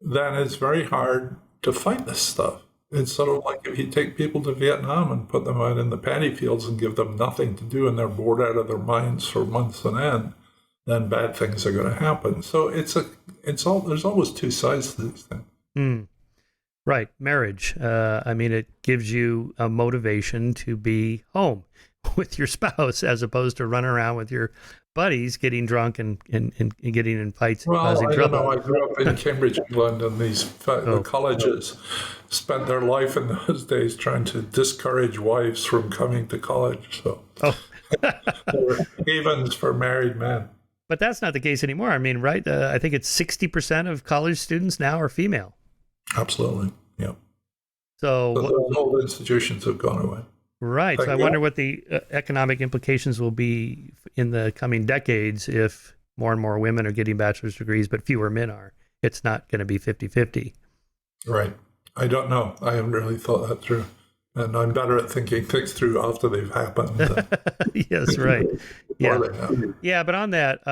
then it's very hard to fight this stuff. It's sort of like if you take people to Vietnam and put them out in the paddy fields and give them nothing to do and they're bored out of their minds for months on end, then bad things are going to happen. So there's always two sides to these things. Right. Marriage. It gives you a motivation to be home with your spouse as opposed to running around with your buddies getting drunk and getting in fights and causing trouble. I grew up in Cambridge, England, and the colleges spent their life in those days trying to discourage wives from coming to college. So there were havens for married men. But that's not the case anymore. I mean, right? I think it's 60% of college students now are female. Absolutely. Yeah. So those old institutions have gone away. Right. So I wonder what the economic implications will be in the coming decades if more and more women are getting bachelor's degrees, but fewer men are. It's not going to be 50-50. Right. I don't know. I haven't really thought that through. And I'm better at thinking things through after they've happened. Yes, right. Yeah. Yeah, but on that,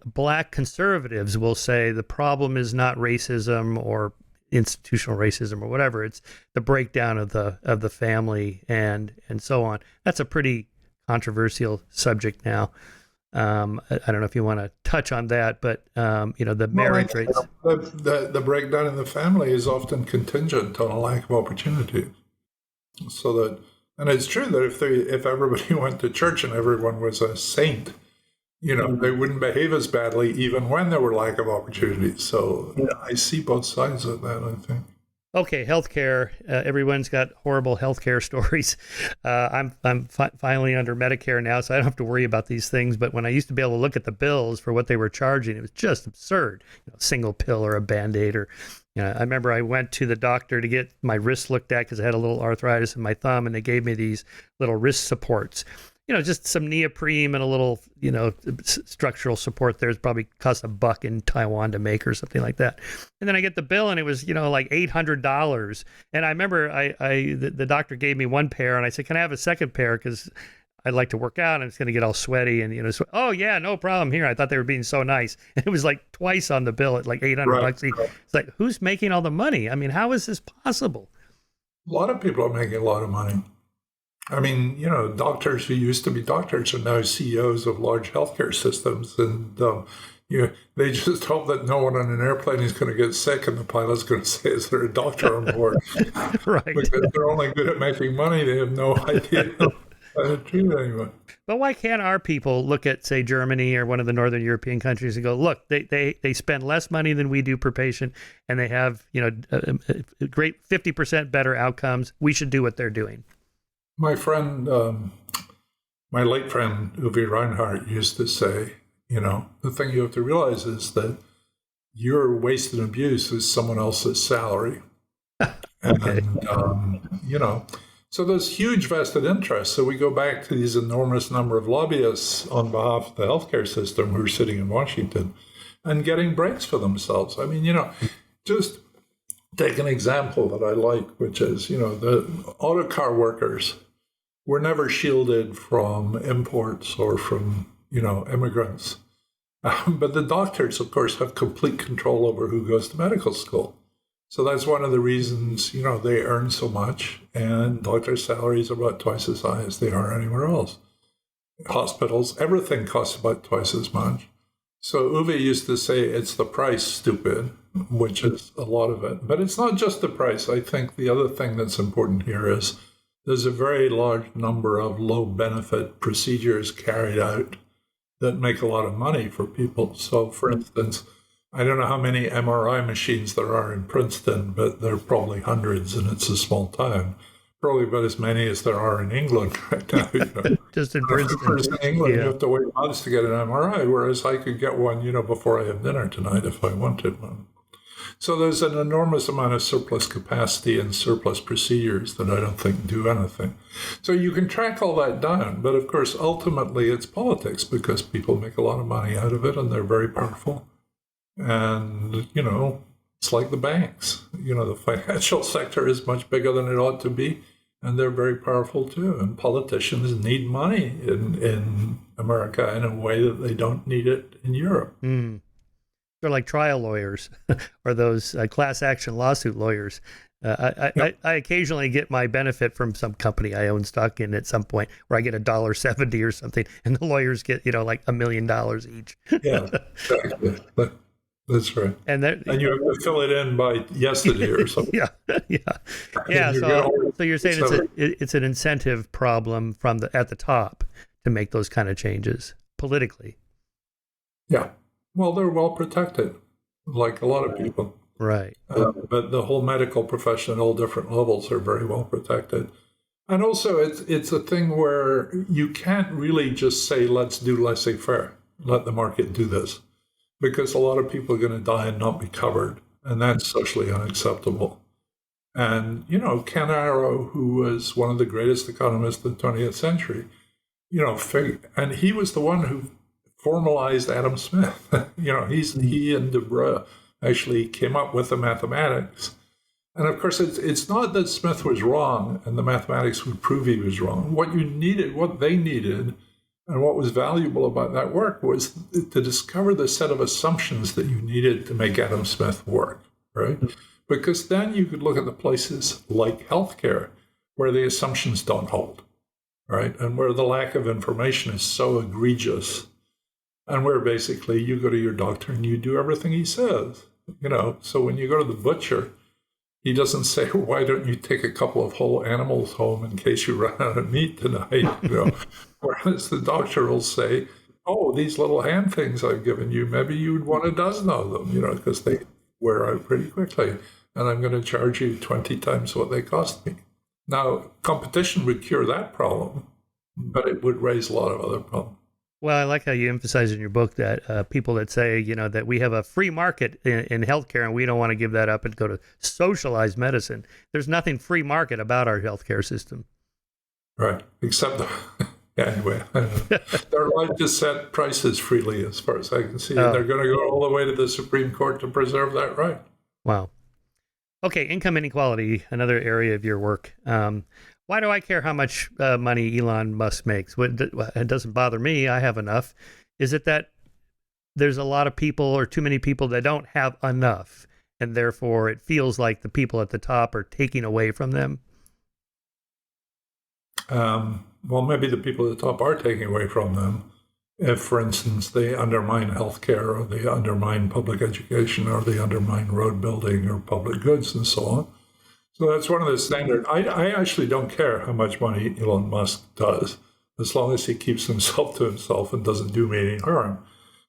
Black conservatives will say the problem is not racism or institutional racism or whatever. It's the breakdown of the family and so on. That's a pretty controversial subject now. I don't know if you want to touch on that, but the marriage rates. The breakdown in the family is often contingent on a lack of opportunity. And it's true that if everybody went to church and everyone was a saint, they wouldn't behave as badly even when there were lack of opportunities. So I see both sides of that, I think. Okay, healthcare. Everyone's got horrible healthcare stories. I'm finally under Medicare now, so I don't have to worry about these things. But when I used to be able to look at the bills for what they were charging, it was just absurd. Single pill or a Band-Aid, or I remember I went to the doctor to get my wrist looked at because I had a little arthritis in my thumb, and they gave me these little wrist supports. Just some neoprene and a little, structural support. There's probably cost $1 in Taiwan to make or something like that. And then I get the bill and it was, like $800. And I remember the doctor gave me one pair and I said, can I have a second pair? Because I'd like to work out and it's going to get all sweaty and, oh yeah, no problem here. I thought they were being so nice. And it was like twice on the bill at like $800 each. It's like, who's making all the money? I mean, how is this possible? A lot of people are making a lot of money. I mean, doctors who used to be doctors are now CEOs of large healthcare systems. And, they just hope that no one on an airplane is going to get sick and the pilot's going to say, is there a doctor on board? Right. Because they're only good at making money. They have no idea how to treat anyone. But why can't our people look at, say, Germany or one of the Northern European countries and go, look, they spend less money than we do per patient, and they have, a great 50% better outcomes. We should do what they're doing. My friend, my late friend, Uwe Reinhardt, used to say, the thing you have to realize is that your waste and abuse is someone else's salary. Okay. And, so there's huge vested interests. So we go back to these enormous number of lobbyists on behalf of the healthcare system who are sitting in Washington and getting breaks for themselves. I mean, just take an example that I like, which is, the auto car workers were never shielded from imports or from, immigrants. But the doctors, of course, have complete control over who goes to medical school. So that's one of the reasons, they earn so much, and doctors' salaries are about twice as high as they are anywhere else. Hospitals, everything costs about twice as much. So Uwe used to say, it's the price, stupid, which is a lot of it. But it's not just the price. I think the other thing that's important here is there's a very large number of low-benefit procedures carried out that make a lot of money for people. So, for instance, I don't know how many MRI machines there are in Princeton, but there are probably hundreds, and it's a small town. Probably about as many as there are in England right now. Just in Princeton. In England, you have to wait months to get an MRI, whereas I could get one, before I have dinner tonight if I wanted one. So there's an enormous amount of surplus capacity and surplus procedures that I don't think do anything. So you can track all that down, but of course, ultimately it's politics because people make a lot of money out of it and they're very powerful. And, it's like the banks. The financial sector is much bigger than it ought to be, and they're very powerful too. And politicians need money in America in a way that they don't need it in Europe. Mm. They're like trial lawyers or those class action lawsuit lawyers. I occasionally get my benefit from some company I own stock in at some point where I get $1.70 or something, and the lawyers get, like $1 million each. Yeah, exactly. That's right. And you have to fill it in by yesterday or something. Yeah. So you're saying it's an incentive problem at the top to make those kind of changes politically. Yeah. Well, they're well protected, like a lot of people. Right. But the whole medical profession at all different levels are very well protected. And also, it's a thing where you can't really just say, let's do laissez-faire, let the market do this. Because a lot of people are going to die and not be covered, and that's socially unacceptable. And, Ken Arrow, who was one of the greatest economists of the 20th century, and he was the one who formalized Adam Smith. He and Debreu actually came up with the mathematics. And of course, it's not that Smith was wrong and the mathematics would prove he was wrong. What they needed, and what was valuable about that work was to discover the set of assumptions that you needed to make Adam Smith work, right? Because then you could look at the places like healthcare where the assumptions don't hold, right? And where the lack of information is so egregious, and where basically you go to your doctor and you do everything he says, So when you go to the butcher, he doesn't say, why don't you take a couple of whole animals home in case you run out of meat tonight, Whereas the doctor will say, oh, these little hand things I've given you, maybe you'd want a dozen of them, because they wear out pretty quickly. And I'm going to charge you 20 times what they cost me. Now, competition would cure that problem, but it would raise a lot of other problems. Well, I like how you emphasize in your book that people that say, that we have a free market in healthcare and we don't want to give that up and go to socialized medicine. There's nothing free market about our healthcare system. Right. Except, anyway, they're allowed to set prices freely as far as I can see. And they're going to go all the way to the Supreme Court to preserve that right. Wow. Okay, income inequality, another area of your work. why do I care how much money Elon Musk makes? It doesn't bother me. I have enough. Is it that there's a lot of people or too many people that don't have enough, and therefore it feels like the people at the top are taking away from them? Well, maybe the people at the top are taking away from them. If, for instance, they undermine healthcare, or they undermine public education, or they undermine road building or public goods and so on. So that's one of the standard. I actually don't care how much money Elon Musk does, as long as he keeps himself to himself and doesn't do me any harm.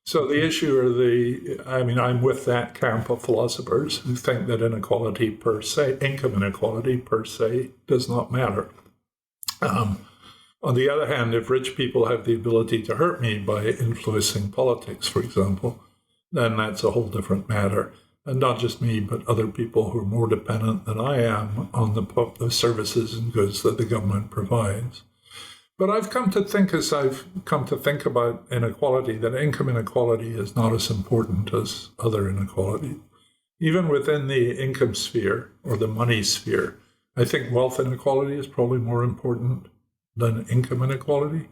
So the issue I'm with that camp of philosophers who think that inequality per se, income inequality per se, does not matter. On the other hand, if rich people have the ability to hurt me by influencing politics, for example, then that's a whole different matter. And not just me, but other people who are more dependent than I am on the services and goods that the government provides. But I've come to think, as I've come to think about inequality, that income inequality is not as important as other inequality. Even within the income sphere or the money sphere, I think wealth inequality is probably more important than income inequality,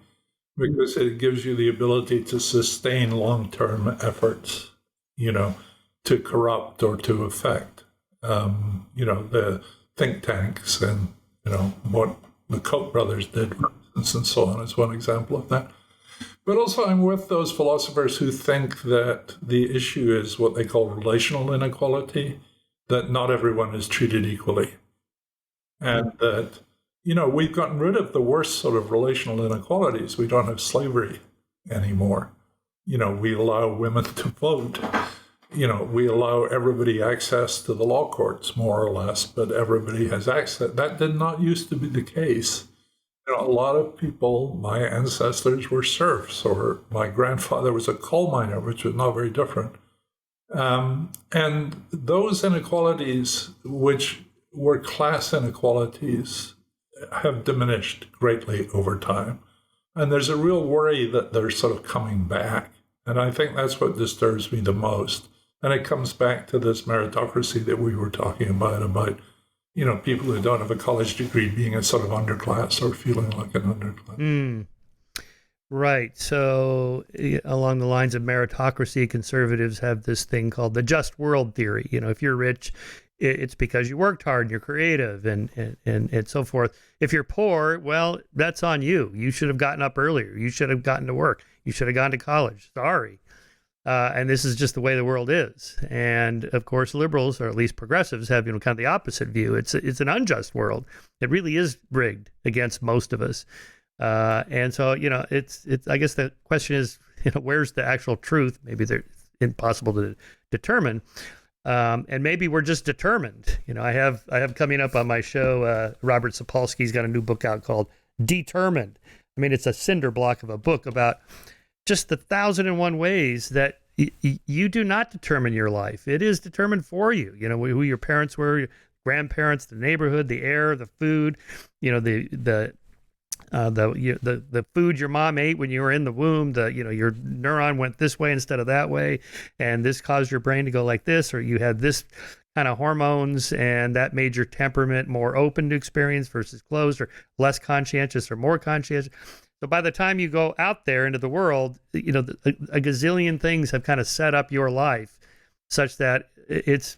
because it gives you the ability to sustain long-term efforts, to corrupt or to affect, the think tanks and, what the Koch brothers did, for instance, and so on is one example of that. But also I'm with those philosophers who think that the issue is what they call relational inequality, that not everyone is treated equally. And that, we've gotten rid of the worst sort of relational inequalities. We don't have slavery anymore. We allow women to vote. We allow everybody access to the law courts, more or less, but everybody has access. That did not used to be the case. A lot of people, my ancestors were serfs, or my grandfather was a coal miner, which was not very different. And those inequalities, which were class inequalities, have diminished greatly over time. And there's a real worry that they're sort of coming back. And I think that's what disturbs me the most. And it comes back to this meritocracy that we were talking about, people who don't have a college degree being a sort of underclass or feeling like an underclass. Right. So along the lines of meritocracy, conservatives have this thing called the just world theory. If you're rich, it's because you worked hard and you're creative and so forth. If you're poor, well, that's on you. You should have gotten up earlier. You should have gotten to work. You should have gone to college. Sorry. And this is just the way the world is. And of course, liberals, or at least progressives, have kind of the opposite view. It's an unjust world. It really is rigged against most of us. And so it's. I guess the question is, where's the actual truth? Maybe they're impossible to determine. And maybe we're just determined. I have coming up on my show, Robert Sapolsky's got a new book out called Determined. I mean, it's a cinder block of a book about just the 1,001 ways that you do not determine your life. It is determined for you. Who your parents were, your grandparents, the neighborhood, the air, the food, the food your mom ate when you were in the womb, your neuron went this way instead of that way, and this caused your brain to go like this, or you had this kind of hormones, and that made your temperament more open to experience versus closed, or less conscientious or more conscientious. So by the time you go out there into the world, a gazillion things have kind of set up your life such that it's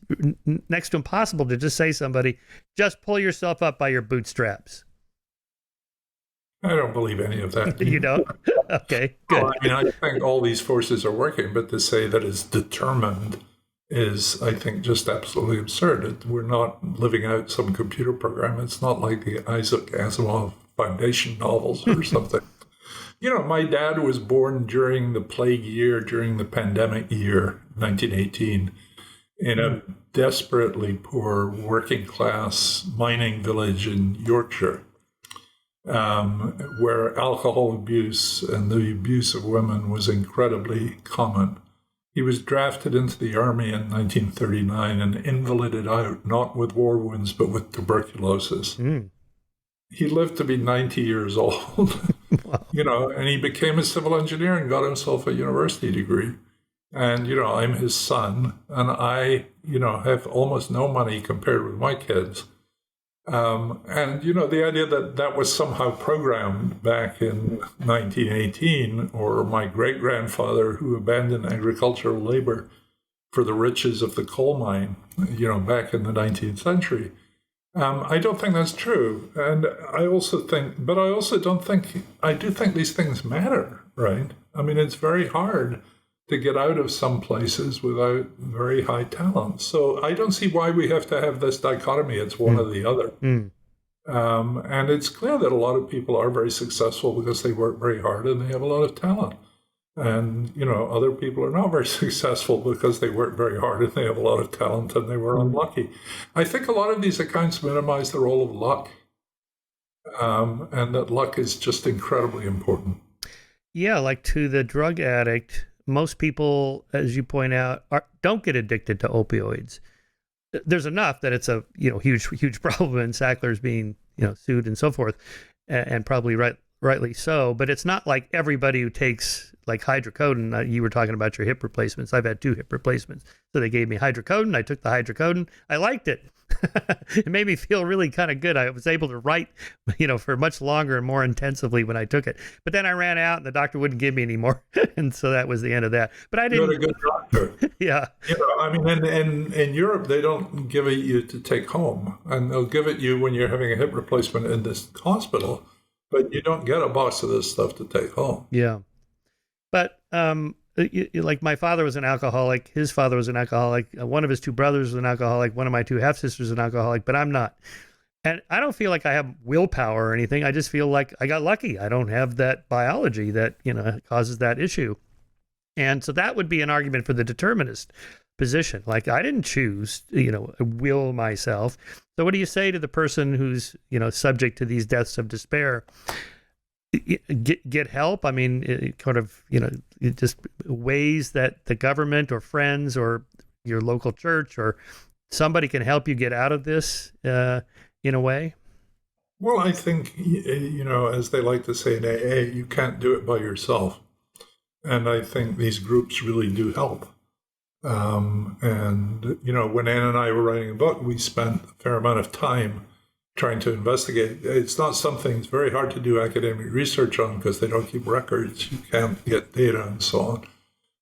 next to impossible to just say to somebody, just pull yourself up by your bootstraps. I don't believe any of that. You don't? Okay, good. Well, I think all these forces are working, but to say that it's determined is, I think, just absolutely absurd. We're not living out some computer program. It's not like the Isaac Asimov Foundation novels or something. My dad was born during the plague year, during the pandemic year, 1918, in a desperately poor working class mining village in Yorkshire, where alcohol abuse and the abuse of women was incredibly common. He was drafted into the army in 1939 and invalided out, not with war wounds, but with tuberculosis. He lived to be 90 years old, and he became a civil engineer and got himself a university degree. And, I'm his son, and I, have almost no money compared with my kids. And, the idea that that was somehow programmed back in 1918, or my great-grandfather who abandoned agricultural labor for the riches of the coal mine, back in the 19th century. I don't think that's true. And I do think these things matter, right? I mean, it's very hard to get out of some places without very high talent. So I don't see why we have to have this dichotomy. It's one or the other. And it's clear that a lot of people are very successful because they work very hard and they have a lot of talent. And, other people are not very successful because they work very hard and they have a lot of talent and they were unlucky. I think a lot of these accounts minimize the role of luck, and that luck is just incredibly important. Yeah, like to the drug addict, most people, as you point out, don't get addicted to opioids. There's enough that it's a huge problem, and Sackler's being sued and so forth, and probably rightly so. But it's not like everybody who takes like hydrocodone. You were talking about your hip replacements. I've had 2 hip replacements, so they gave me hydrocodone. I took the hydrocodone. I liked it. It made me feel really kind of good. I was able to write, for much longer and more intensively when I took it. But then I ran out, and the doctor wouldn't give me any more, and so that was the end of that. But I didn't. You're a good doctor. Yeah. I mean, in Europe, they don't give it you to take home, and they'll give it you when you're having a hip replacement in this hospital. But you don't get a box of this stuff to take home. Yeah. But like my father was an alcoholic. His father was an alcoholic. One of his 2 brothers was an alcoholic. One of my 2 half-sisters is an alcoholic, but I'm not. And I don't feel like I have willpower or anything. I just feel like I got lucky. I don't have that biology that, causes that issue. And so that would be an argument for the determinist position. Like I didn't choose, will myself. So what do you say to the person who's, subject to these deaths of despair? Get help. I mean, just ways that the government or friends or your local church or somebody can help you get out of this in a way. Well, I think, as they like to say in AA, you can't do it by yourself. And I think these groups really do help. And, when Anne and I were writing a book, we spent a fair amount of time trying to investigate. It's not something, it's very hard to do academic research on because they don't keep records. You can't get data and so on.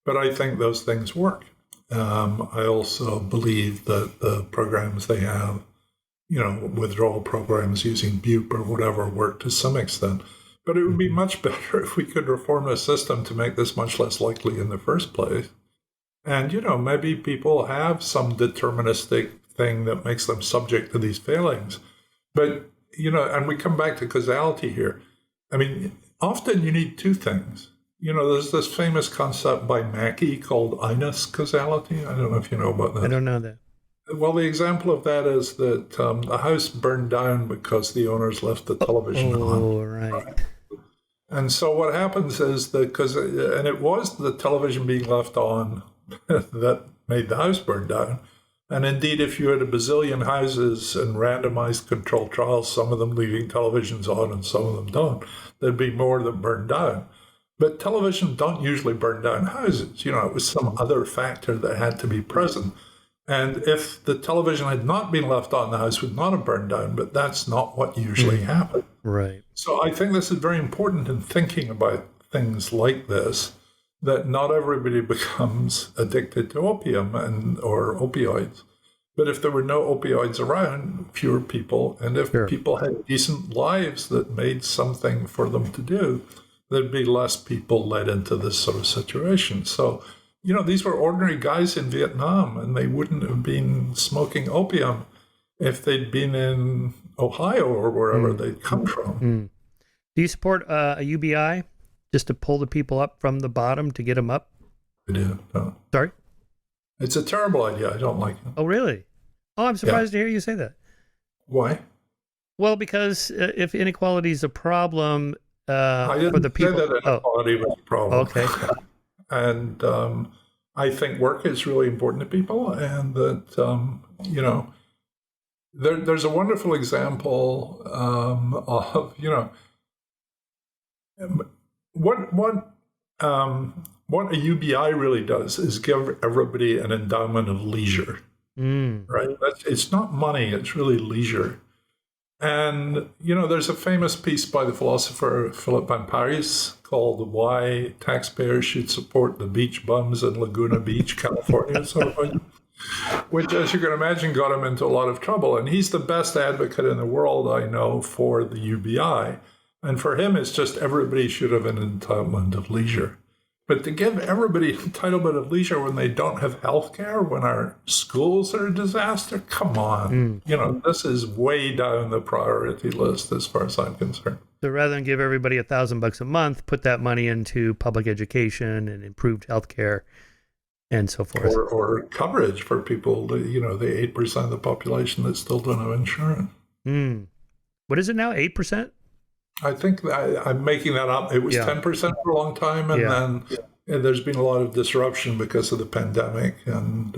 But I think those things work. I also believe that the programs they have, withdrawal programs using BUP or whatever, work to some extent. But it would be much better if we could reform the system to make this much less likely in the first place. And, maybe people have some deterministic thing that makes them subject to these failings. But, and we come back to causality here. I mean, often you need 2 things. There's this famous concept by Mackey called Inus causality. I don't know if you know about that. I don't know that. Well, the example of that is that the house burned down because the owners left the television on. Oh, right. And so what happens is and it was the television being left on that made the house burn down. And indeed, if you had a bazillion houses and randomized controlled trials, some of them leaving televisions on and some of them don't, there'd be more that burned down. But television don't usually burn down houses. It was some other factor that had to be present. And if the television had not been left on, the house would not have burned down, but that's not what usually happens. Right. So I think this is very important in thinking about things like this, that not everybody becomes addicted to opium or opioids. But if there were no opioids around, fewer people, and if people had decent lives that made something for them to do, there'd be less people led into this sort of situation. So, these were ordinary guys in Vietnam, and they wouldn't have been smoking opium if they'd been in Ohio or wherever they'd come from. Do you support a UBI? Just to pull the people up from the bottom to get them up? I do. No. Sorry? It's a terrible idea. I don't like it. Oh, really? Oh, I'm surprised to hear you say that. Why? Well, because if inequality is a problem I didn't for the people... say that inequality was a problem. Okay. And I think work is really important to people, and that, there's a wonderful example of, what a UBI really does is give everybody an endowment of leisure, right? It's not money; it's really leisure. And, there's a famous piece by the philosopher Philip Van Parijs called Why Taxpayers Should Support the Beach Bums in Laguna Beach, California, which, as you can imagine, got him into a lot of trouble. And he's the best advocate in the world, I know, for the UBI. And for him, it's just everybody should have an entitlement of leisure. But to give everybody entitlement of leisure when they don't have health care, when our schools are a disaster, come on. This is way down the priority list as far as I'm concerned. So rather than give everybody $1,000 a month, put that money into public education and improved health care and so forth. Or coverage for people, the 8% of the population that still don't have insurance. What is it now, 8%? I think I'm making that up. It was 10% for a long time, and then there's been a lot of disruption because of the pandemic. And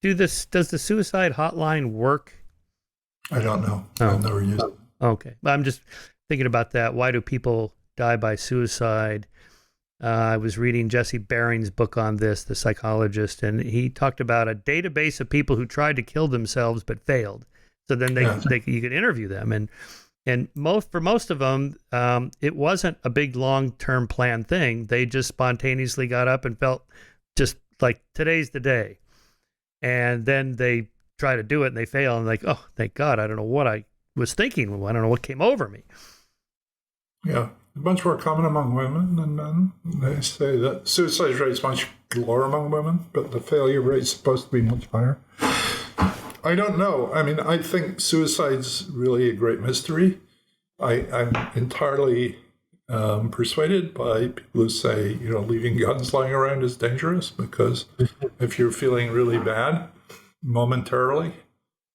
does the suicide hotline work? I don't know. I've never used it. Okay, I'm just thinking about that. Why do people die by suicide? I was reading Jesse Baring's book on this, The Psychologist, and he talked about a database of people who tried to kill themselves but failed. So then you could interview them, and for most of them, it wasn't a big long-term plan thing. They just spontaneously got up and felt just like today's the day, and then they try to do it and they fail, and like, oh, thank God, I don't know what I was thinking. I don't know what came over me. Yeah, a bunch more common among women than men. They say that suicide rate is much lower among women, but the failure rate is supposed to be much higher. I don't know. I mean, I think suicide's really a great mystery. I'm entirely persuaded by people who say, leaving guns lying around is dangerous, because if you're feeling really bad momentarily,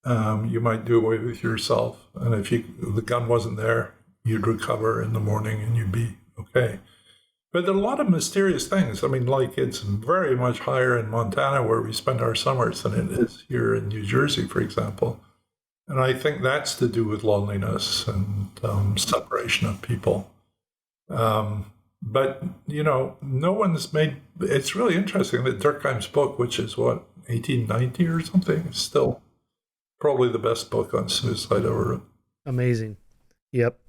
you might do away with yourself. And if the gun wasn't there, you'd recover in the morning and you'd be okay. But there are a lot of mysterious things. I mean, like, it's very much higher in Montana, where we spend our summers, than it is here in New Jersey, for example. And I think that's to do with loneliness and separation of people. But, no one's made... It's really interesting that Durkheim's book, which is, 1890 or something, is still probably the best book on suicide ever written. Amazing. Yep.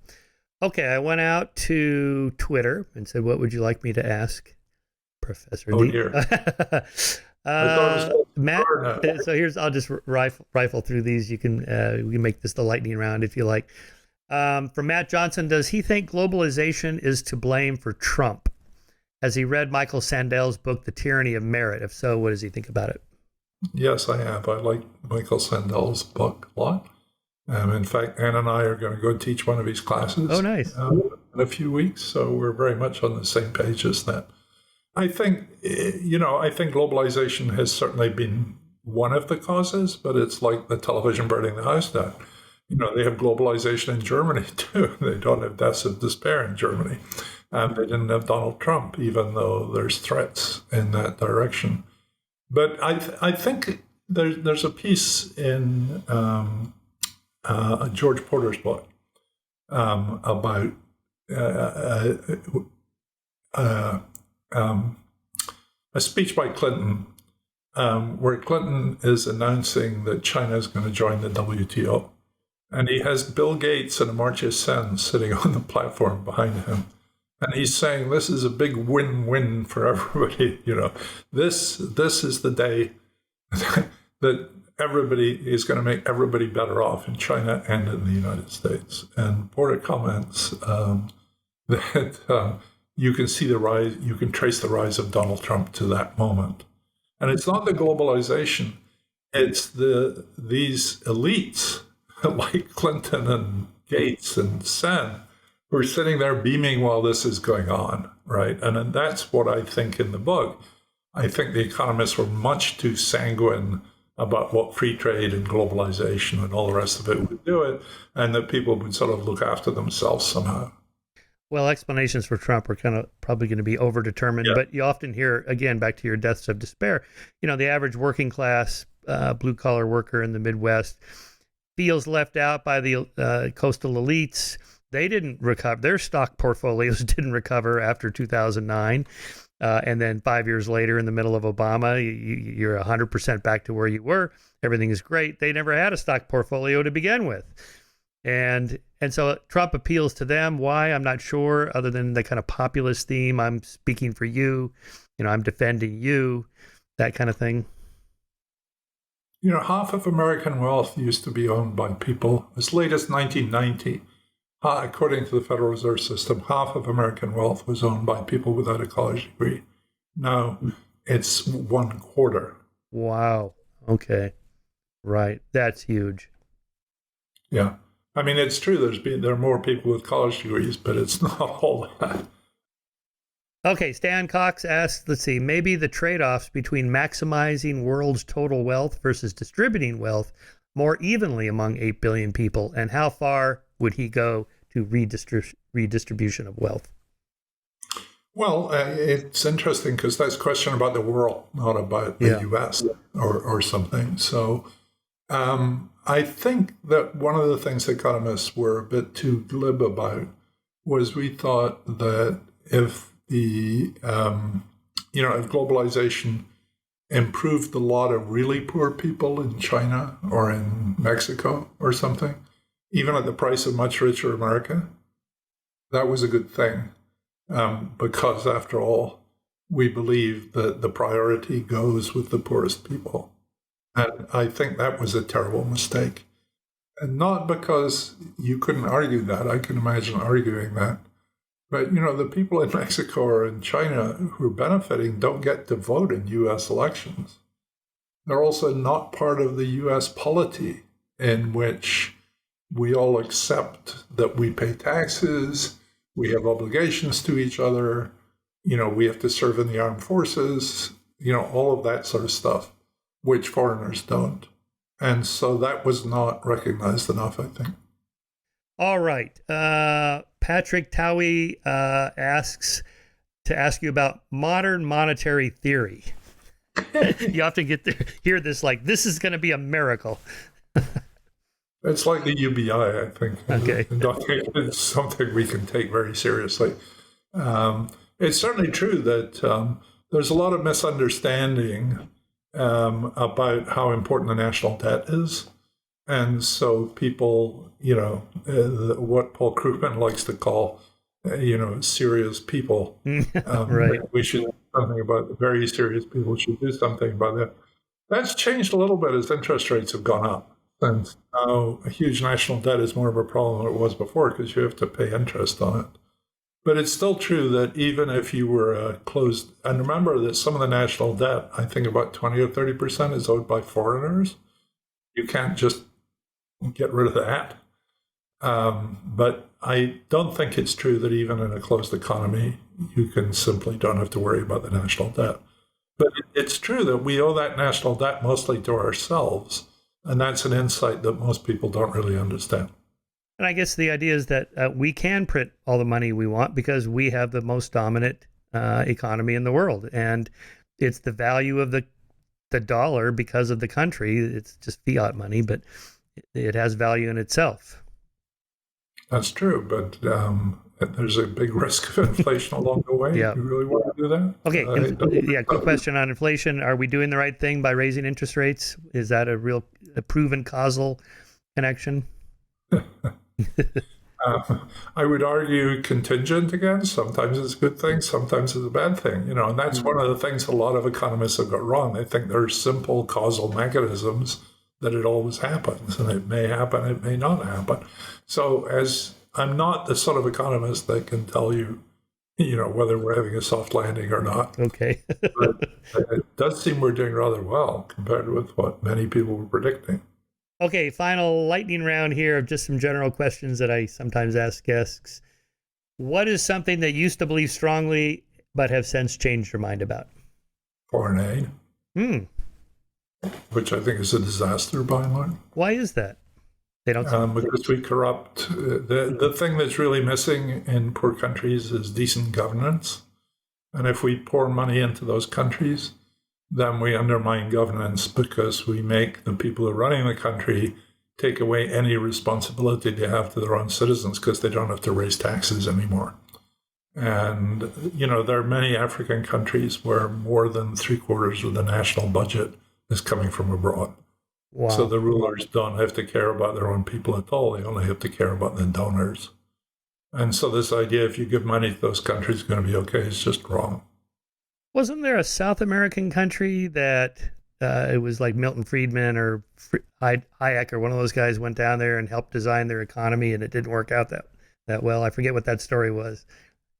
Okay, I went out to Twitter and said, what would you like me to ask Professor D? Dear. Matt, I'll just rifle through these. You can we can make this the lightning round if you like. From Matt Johnson, does he think globalization is to blame for Trump? Has he read Michael Sandel's book, The Tyranny of Merit? If so, what does he think about it? Yes, I have. I like Michael Sandel's book a lot. In fact, Anne and I are going to go teach one of his classes. Oh, nice. In a few weeks, so we're very much on the same page as that. I think globalization has certainly been one of the causes, but it's like the television burning the house down. They have globalization in Germany too. They don't have deaths of despair in Germany. They didn't have Donald Trump, even though there's threats in that direction. But I think there's a piece in George Porter's book about a speech by Clinton, where Clinton is announcing that China is going to join the WTO. And he has Bill Gates and Amartya Sen sitting on the platform behind him. And he's saying, this is a big win-win for everybody. This is the day that everybody is going to make everybody better off in China and in the United States. And Porter comments that you can see the rise, you can trace the rise of Donald Trump to that moment. And it's not the globalization, it's these elites like Clinton and Gates and Sen who are sitting there beaming while this is going on, right? And that's what I think in the book. I think the economists were much too sanguine about what free trade and globalization and all the rest of it would do it, and that people would sort of look after themselves somehow. Well, explanations for Trump are kind of probably going to be overdetermined, but you often hear, again, back to your deaths of despair, the average working class, blue-collar worker in the Midwest feels left out by the coastal elites. They didn't recover. Their stock portfolios didn't recover after 2009. And then 5 years later, in the middle of Obama, you're 100% back to where you were. Everything is great. They never had a stock portfolio to begin with. And so Trump appeals to them. Why? I'm not sure, other than the kind of populist theme. I'm speaking for you. I'm defending you, that kind of thing. Half of American wealth used to be owned by people as late as 1990. According to the Federal Reserve System, half of American wealth was owned by people without a college degree. Now it's 1/4. Wow. Okay. Right. That's huge. Yeah. I mean, it's true. There are more people with college degrees, but it's not all that. Okay. Stan Cox asks, let's see, maybe the trade-offs between maximizing world's total wealth versus distributing wealth more evenly among 8 billion people, and how far would he go to redistribution of wealth? Well, it's interesting because that's a question about the world, not about the U.S. or something. So I think that one of the things economists were a bit too glib about was we thought that if if globalization improved the lot of really poor people in China or in Mexico or something, even at the price of much richer America, that was a good thing. Because after all, we believe that the priority goes with the poorest people. And I think that was a terrible mistake. And not because you couldn't argue that. I can imagine arguing that. But, the people in Mexico or in China who are benefiting don't get to vote in U.S. elections. They're also not part of the U.S. polity in which we all accept that we pay taxes, we have obligations to each other, we have to serve in the armed forces, all of that sort of stuff, which foreigners don't. And so that was not recognized enough, I think. All right. Patrick Towie asks to ask you about modern monetary theory. You often hear this like, this is going to be a miracle. It's like the UBI, I think. Okay. It's something we can take very seriously. It's certainly true that there's a lot of misunderstanding about how important the national debt is. And so people, what Paul Krugman likes to call, serious people. Right. We should do something about the very serious people should do something about that. That's changed a little bit as interest rates have gone up. And now a huge national debt is more of a problem than it was before because you have to pay interest on it. But it's still true that even if you were closed, and remember that some of the national debt, I think about 20 or 30% is owed by foreigners. You can't just get rid of that. But I don't think it's true that even in a closed economy, you can simply don't have to worry about the national debt. But it's true that we owe that national debt mostly to ourselves. And that's an insight that most people don't really understand. And I guess the idea is that we can print all the money we want because we have the most dominant economy in the world. And it's the value of the dollar because of the country. It's just fiat money, but it has value in itself. That's true, but there's a big risk of inflation along the way. Yeah. You really want to do that? Okay. Quick question on inflation. Are we doing the right thing by raising interest rates? Is that a proven causal connection? I would argue contingent again. Sometimes it's a good thing, sometimes it's a bad thing. And that's one of the things a lot of economists have got wrong. They think there are simple causal mechanisms that it always happens, and it may happen, it may not happen. So as I'm not the sort of economist that can tell you, whether we're having a soft landing or not. Okay. But it does seem we're doing rather well compared with what many people were predicting. Okay, final lightning round here of just some general questions that I sometimes ask guests. What is something that you used to believe strongly but have since changed your mind about? Foreign aid. Which I think is a disaster by and large. Why is that? They don't. Because we corrupt. The thing that's really missing in poor countries is decent governance. And if we pour money into those countries, then we undermine governance because we make the people who are running the country take away any responsibility they have to their own citizens because they don't have to raise taxes anymore. And, there are many African countries where more than 3/4 of the national budget is coming from abroad. Wow. So the rulers don't have to care about their own people at all. They only have to care about the donors. And so this idea, if you give money to those countries, it's going to be okay, is just wrong. Wasn't there a South American country that it was like Milton Friedman or Hayek or one of those guys went down there and helped design their economy, and it didn't work out that well? I forget what that story was.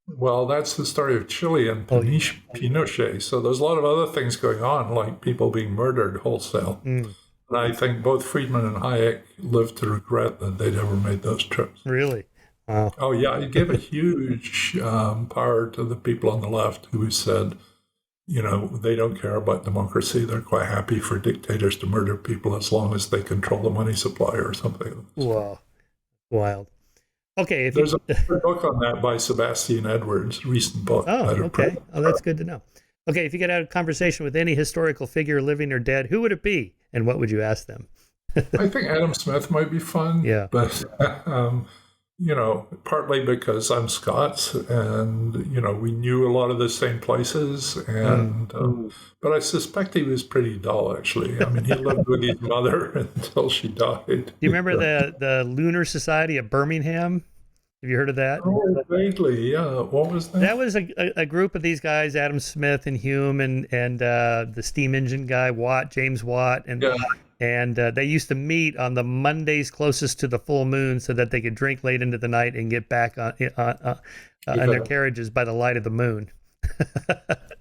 Well, that's the story of Chile and Pinochet. So there's a lot of other things going on, like people being murdered wholesale. And I think both Friedman and Hayek lived to regret that they'd ever made those trips. Really? Wow. Oh, yeah. It gave a huge power to the people on the left who said, they don't care about democracy. They're quite happy for dictators to murder people as long as they control the money supply or something. Wow. Wild. Okay. There's a book on that by Sebastian Edwards, recent book. Oh, okay. Oh, that's good to know. Okay, if you could have a conversation with any historical figure, living or dead, who would it be, and what would you ask them? I think Adam Smith might be fun. Yeah. But, partly because I'm Scots and, we knew a lot of the same places. And but I suspect he was pretty dull, actually. I mean, he lived with his mother until she died. Do you remember the Lunar Society of Birmingham? Have you heard of that? Oh, vaguely, yeah. What was that? That was a group of these guys, Adam Smith and Hume and the steam engine guy, James Watt. And they used to meet on the Mondays closest to the full moon so that they could drink late into the night and get back on their carriages by the light of the moon.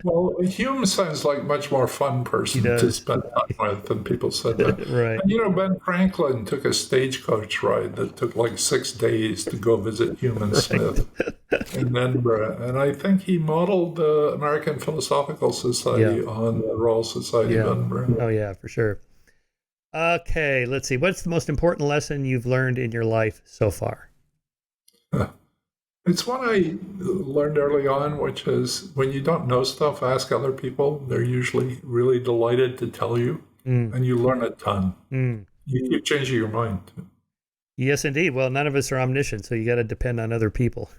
Well, Hume sounds like a much more fun person to spend time with than people said that. Right. And, Ben Franklin took a stagecoach ride that took like 6 days to go visit Hume and Smith in Edinburgh. And I think he modeled the American Philosophical Society on the Royal Society of Edinburgh. Oh, yeah, for sure. Okay, let's see. What's the most important lesson you've learned in your life so far? It's one I learned early on, which is when you don't know stuff, ask other people. They're usually really delighted to tell you, and you learn a ton. You keep changing your mind. Yes, indeed. Well, none of us are omniscient, so you got to depend on other people.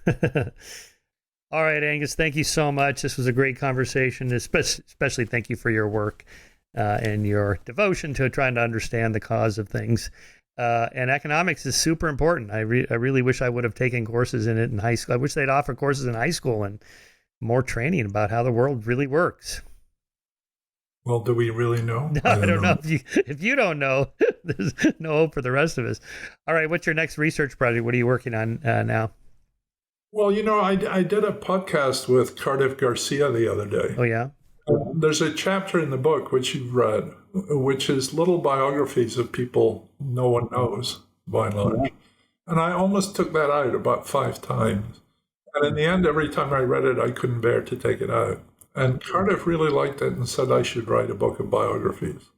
All right, Angus, thank you so much. This was a great conversation, especially thank you for your work and your devotion to trying to understand the cause of things. And economics is super important. I really wish I would have taken courses in it in high school. I wish they'd offer courses in high school and more training about how the world really works. Well, do we really know? No, I don't know. If you don't know, there's no hope for the rest of us. All right, what's your next research project? What are you working on now? Well, I did a podcast with Cardiff Garcia the other day. Oh, yeah? There's a chapter in the book, which you've read, which is little biographies of people no one knows, by and large. And I almost took that out about 5 times. And in the end, every time I read it, I couldn't bear to take it out. And Cardiff really liked it and said I should write a book of biographies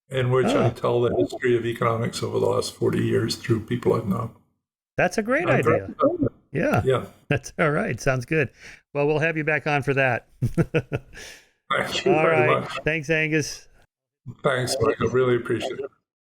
in which I tell the history of economics over the last 40 years through people I've known. That's a great idea. Yeah. That's all right. Sounds good. Well, we'll have you back on for that. Thank you very much. Thanks, Angus. Thanks, Michael. Really appreciate it.